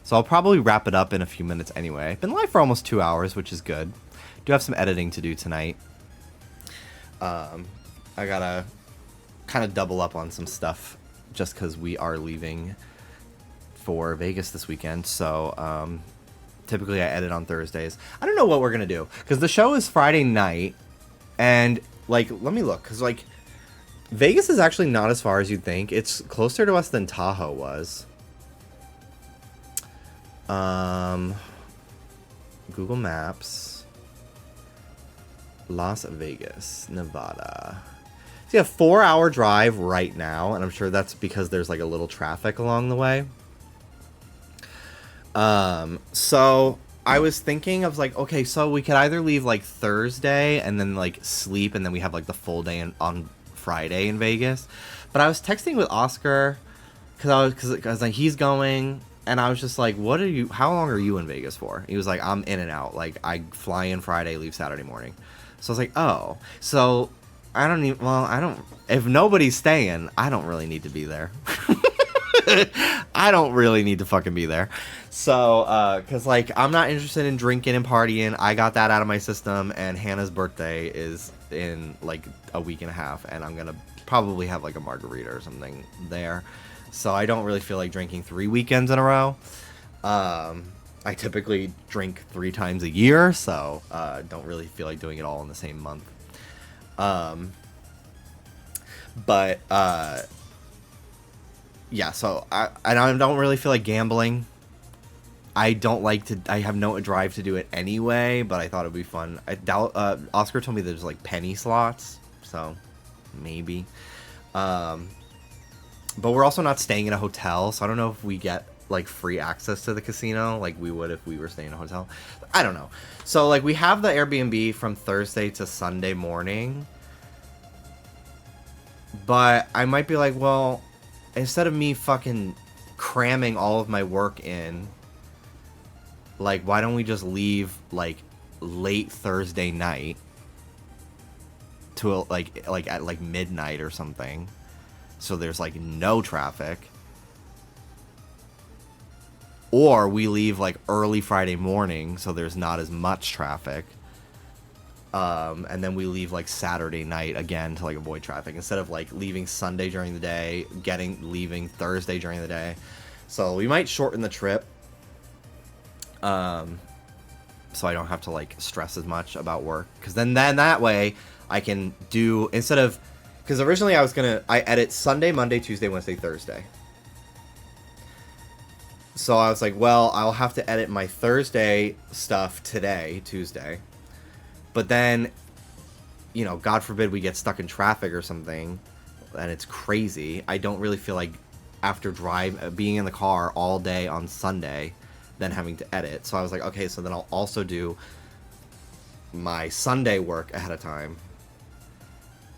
So I'll probably wrap it up in a few minutes anyway. Been live for almost 2 hours, which is good. Do have some editing to do tonight. I gotta kind of double up on some stuff just because we are leaving for Vegas this weekend. So typically I edit on Thursdays. I don't know what we're gonna do, because the show is Friday night, and like, let me look, because like, Vegas is actually not as far as you'd think. It's closer to us than Tahoe was. Google Maps. Las Vegas, Nevada. So yeah, 4-hour drive right now, and I'm sure that's because there's like a little traffic along the way. So I was thinking of like, okay, so we could either leave like Thursday and then like sleep, and then we have like the full day on Friday in Vegas. But I was texting with Oscar because like he's going, and I was just like, how long are you in Vegas for? He was like, I'm in and out, like I fly in Friday, leave Saturday morning. So I was like, oh, so if nobody's staying, I don't really need to be there. I don't really need to fucking be there. So because like, I'm not interested in drinking and partying. I got that out of my system, and Hannah's birthday is in like a week and a half, and I'm gonna probably have like a margarita or something there. So I don't really feel like drinking 3 weekends in a row. I typically drink 3 times a year, so don't really feel like doing it all in the same month. Yeah, so I don't really feel like gambling. I have no drive to do it anyway, but I thought it'd be fun. Oscar told me there's like penny slots, so maybe. But we're also not staying in a hotel, so I don't know if we get like free access to the casino like we would if we were staying in a hotel. I don't know. So like, we have the Airbnb from Thursday to Sunday morning, but I might be like, well, instead of me fucking cramming all of my work in, like, why don't we just leave like late Thursday night to like at like midnight or something, so there's like no traffic, Or we leave like early Friday morning, so there's not as much traffic. And then we leave like Saturday night again to like avoid traffic instead of like leaving Sunday during the day, leaving Thursday during the day. So we might shorten the trip. So I don't have to like stress as much about work, because then that way I can do, instead of, because originally I edit Sunday, Monday, Tuesday, Wednesday, Thursday. So I was like, well, I'll have to edit my Thursday stuff today, Tuesday. But then, you know, God forbid we get stuck in traffic or something, and it's crazy. I don't really feel like after being in the car all day on Sunday, then having to edit. So I was like, okay, so then I'll also do my Sunday work ahead of time.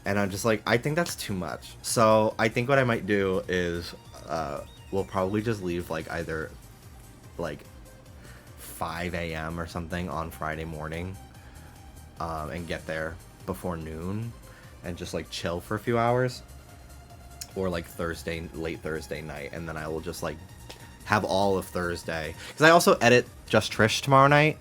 And I'm just like, I think that's too much. So I think what I might do is we'll probably just leave like either like 5 a.m. or something on Friday morning, and get there before noon and just like chill for a few hours, or like late Thursday night, and then I will just like have all of Thursday, because I also edit Just Trish tomorrow night,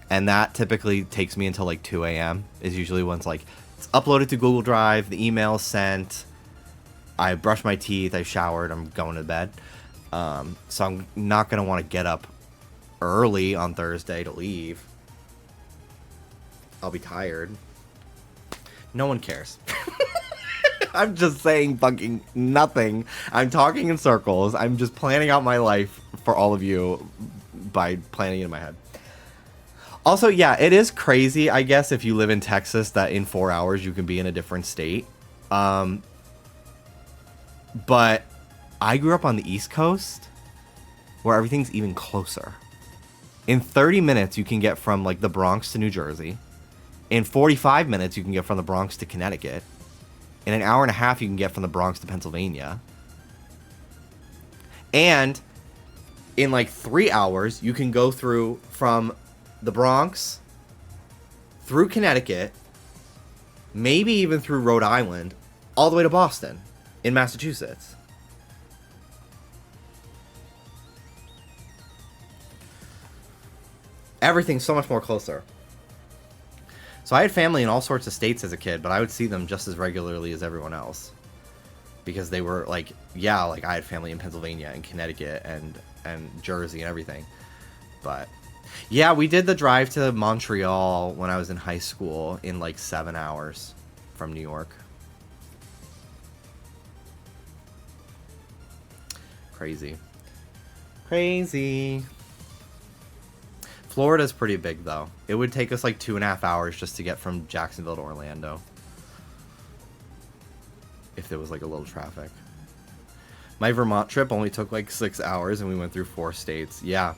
and that typically takes me until like 2 a.m. is usually once like it's uploaded to Google Drive, the email's sent, I brushed my teeth, I showered, I'm going to bed. So I'm not going to want to get up early on Thursday to leave. I'll be tired. No one cares. I'm just saying fucking nothing. I'm talking in circles. I'm just planning out my life for all of you by planning it in my head. Also, yeah, it is crazy, I guess, if you live in Texas, that in 4 hours you can be in a different state. But I grew up on the East Coast, where everything's even closer. In 30 minutes, you can get from like the Bronx to New Jersey. In 45 minutes, you can get from the Bronx to Connecticut. In an hour and a half, you can get from the Bronx to Pennsylvania. And in like 3 hours, you can go through from the Bronx through Connecticut, maybe even through Rhode Island, all the way to Boston in Massachusetts. Everything's so much more closer. So I had family in all sorts of states as a kid, but I would see them just as regularly as everyone else, because they were like, yeah, like I had family in Pennsylvania and Connecticut and Jersey and everything. But yeah, we did the drive to Montreal when I was in high school in like 7 hours from New York. Crazy. Crazy. Florida's pretty big, though. It would take us like 2.5 hours just to get from Jacksonville to Orlando, if there was like a little traffic. My Vermont trip only took like 6 hours, and we went through 4 states. Yeah.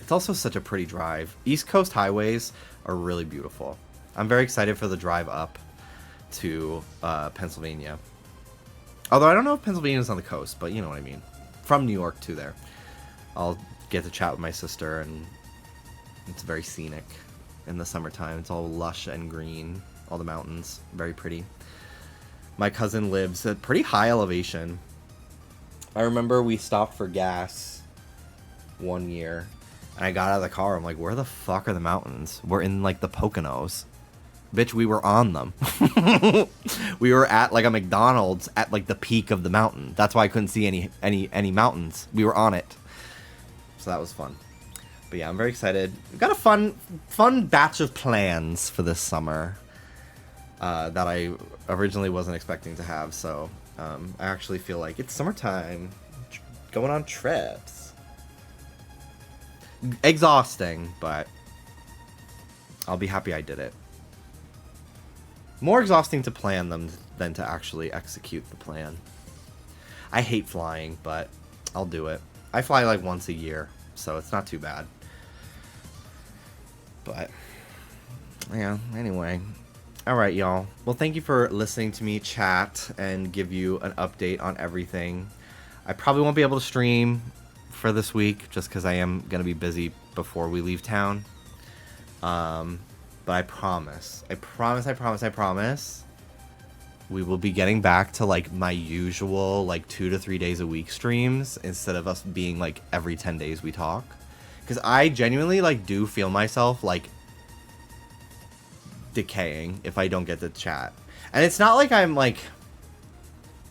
It's also such a pretty drive. East Coast highways are really beautiful. I'm very excited for the drive up to Pennsylvania. Although I don't know if Pennsylvania's on the coast, but you know what I mean. From New York to there. I'll get to chat with my sister, and it's very scenic in the summertime. It's all lush and green, all the mountains, very pretty. My cousin lives at pretty high elevation. I remember we stopped for gas one year, and I got out of the car. I'm like, where the fuck are the mountains? We're in like the Poconos. Bitch, we were on them. We were at like a McDonald's at like the peak of the mountain. That's why I couldn't see any mountains. We were on it. So that was fun. But yeah, I'm very excited. We've got a fun batch of plans for this summer that I originally wasn't expecting to have. So I actually feel like it's summertime, going on trips. Exhausting, but I'll be happy I did it. More exhausting to plan them than to actually execute the plan. I hate flying, but I'll do it. I fly like once a year, so it's not too bad. But yeah, anyway. Alright, y'all. Well, thank you for listening to me chat and give you an update on everything. I probably won't be able to stream for this week, just because I am going to be busy before we leave town. But I promise we will be getting back to like my usual like 2 to 3 days a week streams instead of us being like every 10 days we talk. Because I genuinely like do feel myself like decaying if I don't get to chat. And it's not like I'm like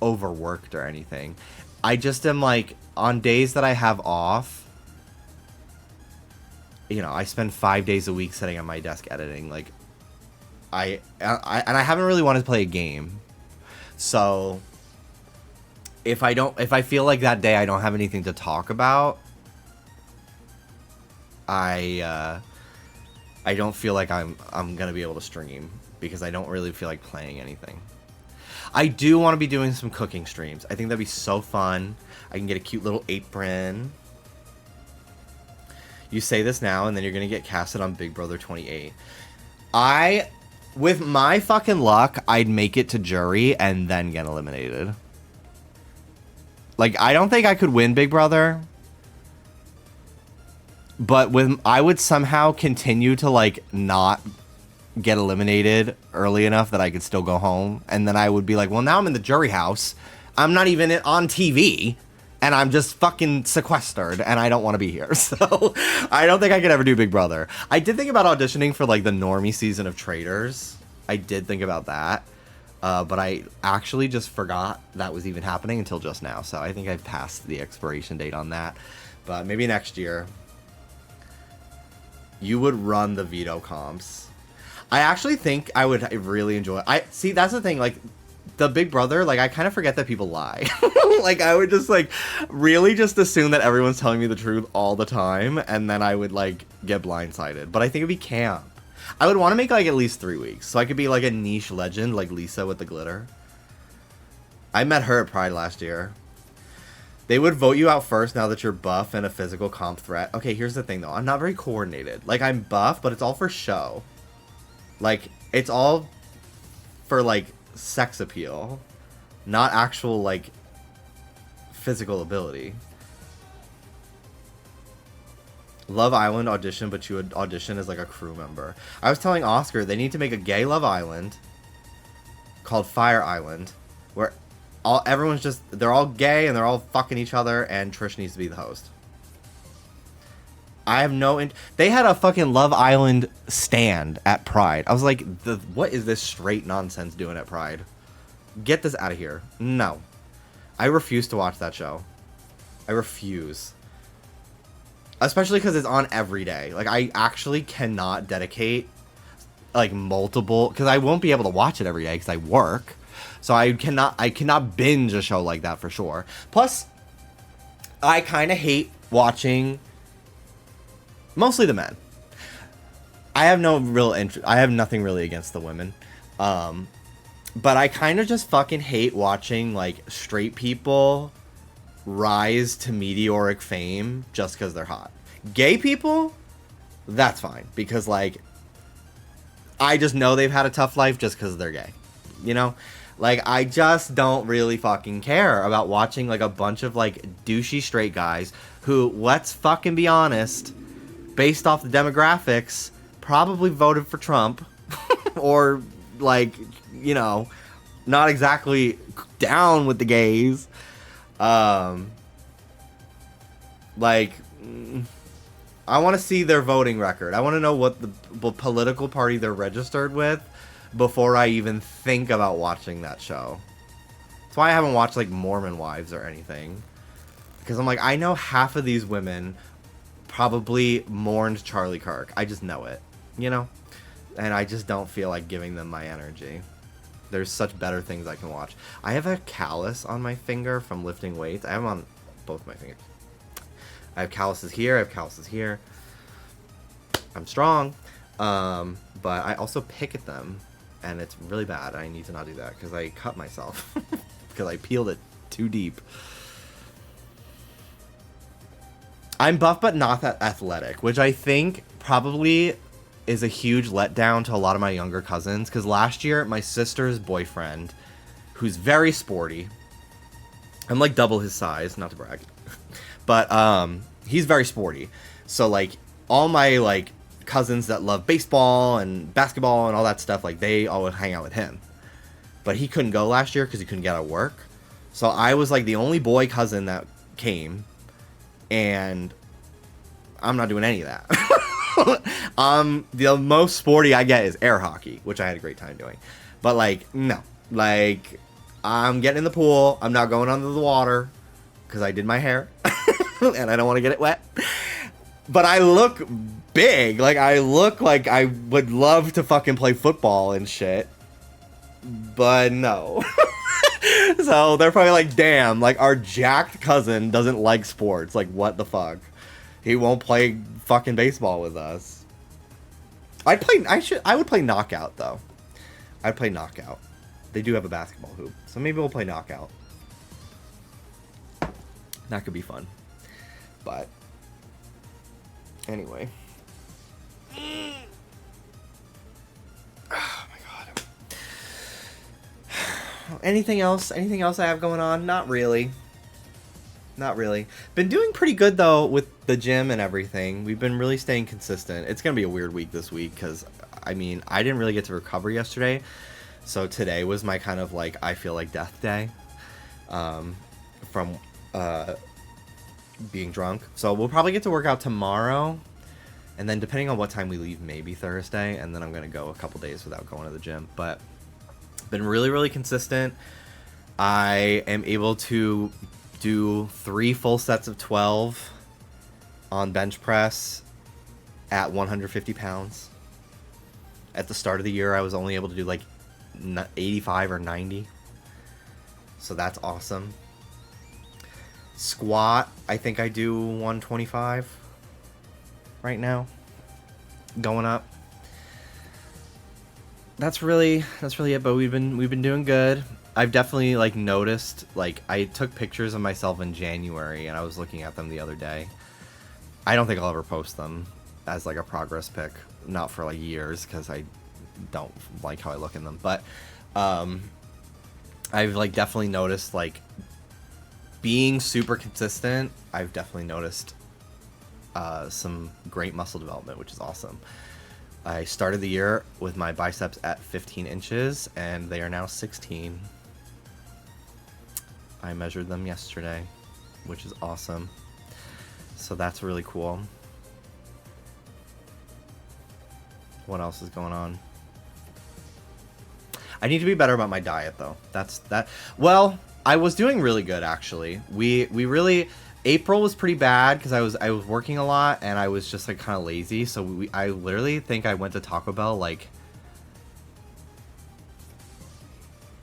overworked or anything. I just am like on days that I have off, you know, I spend 5 days a week sitting at my desk editing. Like I haven't really wanted to play a game. So if I feel like that day I don't have anything to talk about, I don't feel like I'm gonna be able to stream because I don't really feel like playing anything. I do want to be doing some cooking streams. I think that'd be so fun. I can get a cute little apron. You say this now, and then you're gonna get casted on Big Brother 28. With my fucking luck, I'd make it to jury and then get eliminated. Like, I don't think I could win Big Brother. But I would somehow continue to, like, not get eliminated early enough that I could still go home. And then I would be like, well, now I'm in the jury house. I'm not even on TV. And I'm just fucking sequestered. And I don't want to be here. So I don't think I could ever do Big Brother. I did think about auditioning for, like, the normie season of Traitors. I did think about that. But I actually just forgot that was even happening until just now. So I think I've passed the expiration date on that. But maybe next year. You would run the veto comps. I actually think I would really enjoy it. See, that's the thing, like, the Big Brother, like, I kind of forget that people lie. Like, I would just, like, really just assume that everyone's telling me the truth all the time, and then I would, like, get blindsided. But I think it'd be camp. I would want to make, like, at least 3 weeks, so I could be, like, a niche legend, like Lisa with the glitter. I met her at Pride last year. They would vote you out first now that you're buff and a physical comp threat. Okay, here's the thing, though. I'm not very coordinated. Like, I'm buff, but it's all for show. Like, it's all for, like, sex appeal. Not actual, like, physical ability. Love Island audition, but you would audition as, like, a crew member. I was telling Oscar they need to make a gay Love Island called Fire Island, where everyone's just, they're all gay and they're all fucking each other, and Trish needs to be the host. I have no they had a fucking Love Island stand at Pride. I was like, what is this straight nonsense doing at Pride? Get this out of here. No. I refuse to watch that show. I refuse. Especially because it's on every day. Like, I actually cannot dedicate, like, multiple, because I won't be able to watch it every day because I work. So I cannot binge a show like that for sure. Plus, I kind of hate watching mostly the men. I have no real interest. I have nothing really against the women. But I kind of just fucking hate watching, like, straight people rise to meteoric fame just because they're hot. Gay people, that's fine. Because, like, I just know they've had a tough life just because they're gay. You know? Like, I just don't really fucking care about watching, like, a bunch of, like, douchey straight guys who, let's fucking be honest, based off the demographics, probably voted for Trump. Or, like, you know, not exactly down with the gays. Like, I want to see their voting record. I want to know what political party they're registered with before I even think about watching that show. That's why I haven't watched, like, Mormon Wives or anything. Because I'm like, I know half of these women probably mourned Charlie Kirk. I just know it, you know? And I just don't feel like giving them my energy. There's such better things I can watch. I have a callus on my finger from lifting weights. I have them on both my fingers. I have calluses here. I have calluses here. I'm strong. But I also pick at them. And it's really bad. I need to not do that because I cut myself. Because I peeled it too deep. I'm buff but not that athletic. Which I think probably is a huge letdown to a lot of my younger cousins. Because last year, my sister's boyfriend, who's very sporty. I'm like double his size, not to brag. But he's very sporty. So, like, all my, like, cousins that love baseball and basketball and all that stuff, like, they all hang out with him. but he couldn't go last year because he couldn't get out of work. So I was like the only boy cousin that came, and I'm not doing any of that. The most sporty I get is air hockey, which I had a great time doing. But like, no, like I'm getting in the pool. I'm not going under the water because I did my hair and I don't want to get it wet. But I look big. Like I look like I would love to fucking play football and shit. But no. So they're probably like, damn, like our jacked cousin doesn't like sports. Like what the fuck? He won't play fucking baseball with us. I would play knockout though. I'd play knockout. They do have a basketball hoop, so maybe we'll play knockout. That could be fun. But anyway. Oh my god. Anything else? Anything else I have going on? Not really. Not really. Been doing pretty good though with the gym and everything. We've been really staying consistent. It's gonna be a weird week this week because I mean I didn't really get to recover yesterday, so today was my kind of like I feel like death day, from being drunk. So we'll probably get to work out tomorrow, and then depending on what time we leave, maybe Thursday, and then I'm gonna go a couple days without going to the gym. But been really consistent. I am able to do 3 full sets of 12 on bench press at 150 pounds. At the start of the year, I was only able to do like 85 or 90. So that's awesome. Squat, I think I do 125 right now. Going up. That's really it, but we've been doing good. I've definitely like noticed, like I took pictures of myself in January and I was looking at them the other day. I don't think I'll ever post them as like a progress pic, not for like years because I don't like how I look in them. But I've like definitely noticed like being super consistent. I've definitely noticed some great muscle development, which is awesome. I started the year with my biceps at 15 inches and they are now 16. I measured them yesterday, which is awesome. So that's really cool. What else is going on? I need to be better about my diet though. Well, I was doing really good actually. We really April was pretty bad because I was working a lot and I was just like kind of lazy. So I literally think I went to Taco Bell like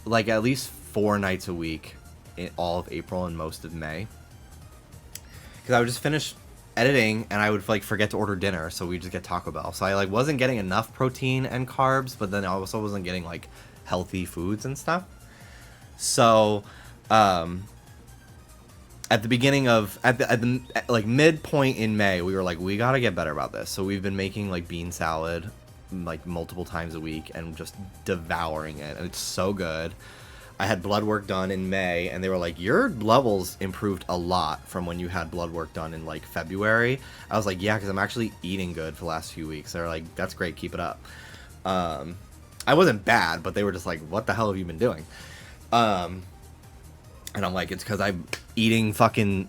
at least 4 nights a week in all of April and most of May. Because I would just finish editing and I would like forget to order dinner, so we just get Taco Bell. So I like wasn't getting enough protein and carbs, but then I also wasn't getting like healthy foods and stuff. So at the beginning of at the like midpoint in May, we were like, we gotta get better about this. So we've been making like bean salad like multiple times a week and just devouring it, and it's so good. I had blood work done in May and they were like, your levels improved a lot from when you had blood work done in like February. I was like, yeah, because I'm actually eating good for the last few weeks. They're like, that's great, keep it up. I wasn't bad, but they were just like, what the hell have you been doing? And I'm like, it's because I'm eating fucking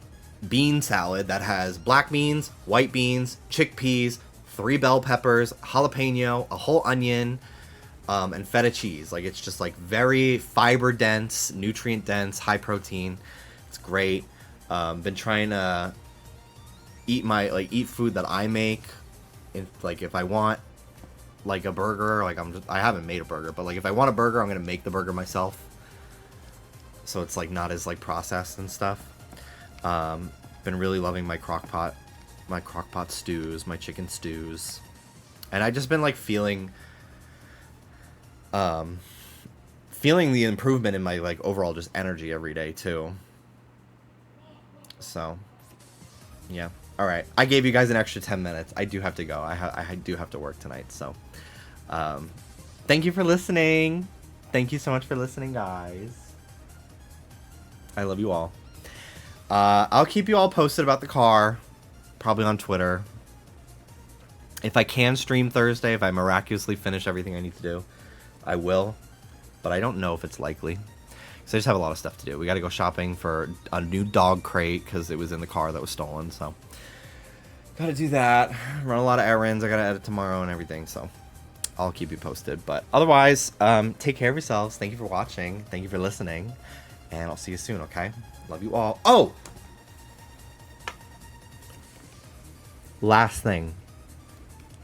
bean salad that has black beans, white beans, chickpeas, 3 bell peppers, jalapeno, a whole onion, and feta cheese. Like, it's just like very fiber dense, nutrient dense, high protein. It's great. Been trying to eat food that I make. If I want like a burger, like I haven't made a burger, but like if I want a burger, I'm gonna make the burger myself. So it's like not as like processed and stuff. Been really loving my crock pot stews, my chicken stews, and I just been like feeling the improvement in my like overall just energy every day too. So yeah, all right, I gave you guys an extra 10 minutes. I do have to go. I do have to work tonight. So thank you for listening. Thank you so much for listening, guys. I love you all. I'll keep you all posted about the car, probably on Twitter. If I can stream Thursday, if I miraculously finish everything I need to do, I will. but I don't know if it's likely. So I just have a lot of stuff to do. We got to go shopping for a new dog crate because it was in the car that was stolen. So got to do that. Run a lot of errands. I got to edit tomorrow and everything. So I'll keep you posted. But otherwise, take care of yourselves. Thank you for watching. Thank you for listening. And I'll see you soon, okay? Love you all. Oh! Last thing.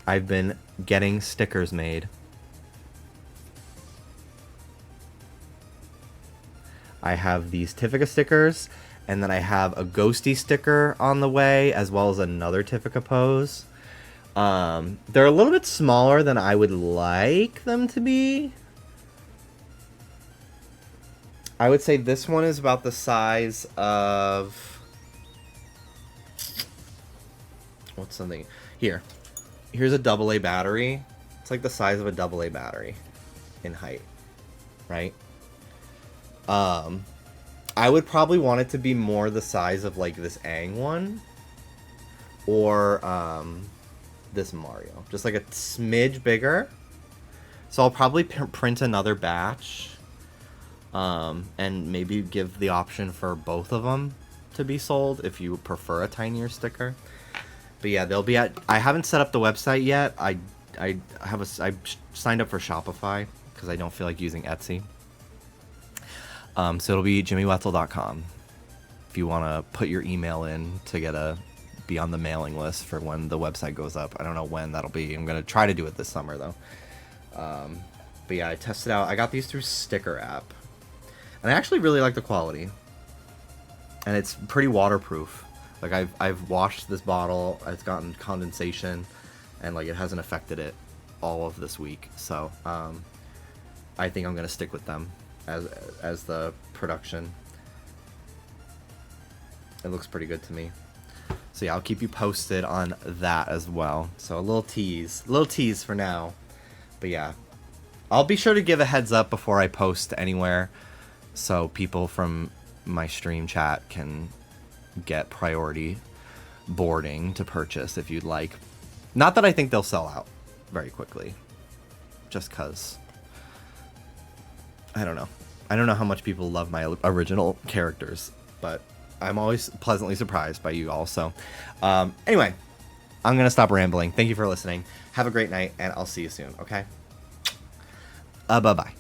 I've been getting stickers made. I have these Tiffica stickers, and then I have a Ghosty sticker on the way, as well as another Tiffica pose. They're a little bit smaller than I would like them to be. I would say this one is about the size of... What's something? Here. Here's a AA battery. It's like the size of a AA battery in height, right? I would probably want it to be more the size of like this Aang one or this Mario, just like a smidge bigger. So I'll probably print another batch and maybe give the option for both of them to be sold if you prefer a tinier sticker. But yeah, they'll be at... I haven't set up the website yet. I signed up for Shopify because I don't feel like using Etsy. So it'll be jimmywetzel.com if you want to put your email in to be on the mailing list for when the website goes up. I don't know when that'll be. I'm going to try to do it this summer, though. But yeah, I tested out. I got these through Sticker app. And I actually really like the quality. And it's pretty waterproof. Like, I've washed this bottle. It's gotten condensation. And, like, it hasn't affected it all of this week. So, I think I'm going to stick with them as the production. It looks pretty good to me. So yeah, I'll keep you posted on that as well. So a little tease for now. But yeah, I'll be sure to give a heads up before I post anywhere, so people from my stream chat can get priority boarding to purchase if you'd like. Not that I think they'll sell out very quickly, just because I don't know. I don't know how much people love my original characters, but I'm always pleasantly surprised by you all. So anyway, I'm going to stop rambling. Thank you for listening. Have a great night, and I'll see you soon, okay? Bye-bye.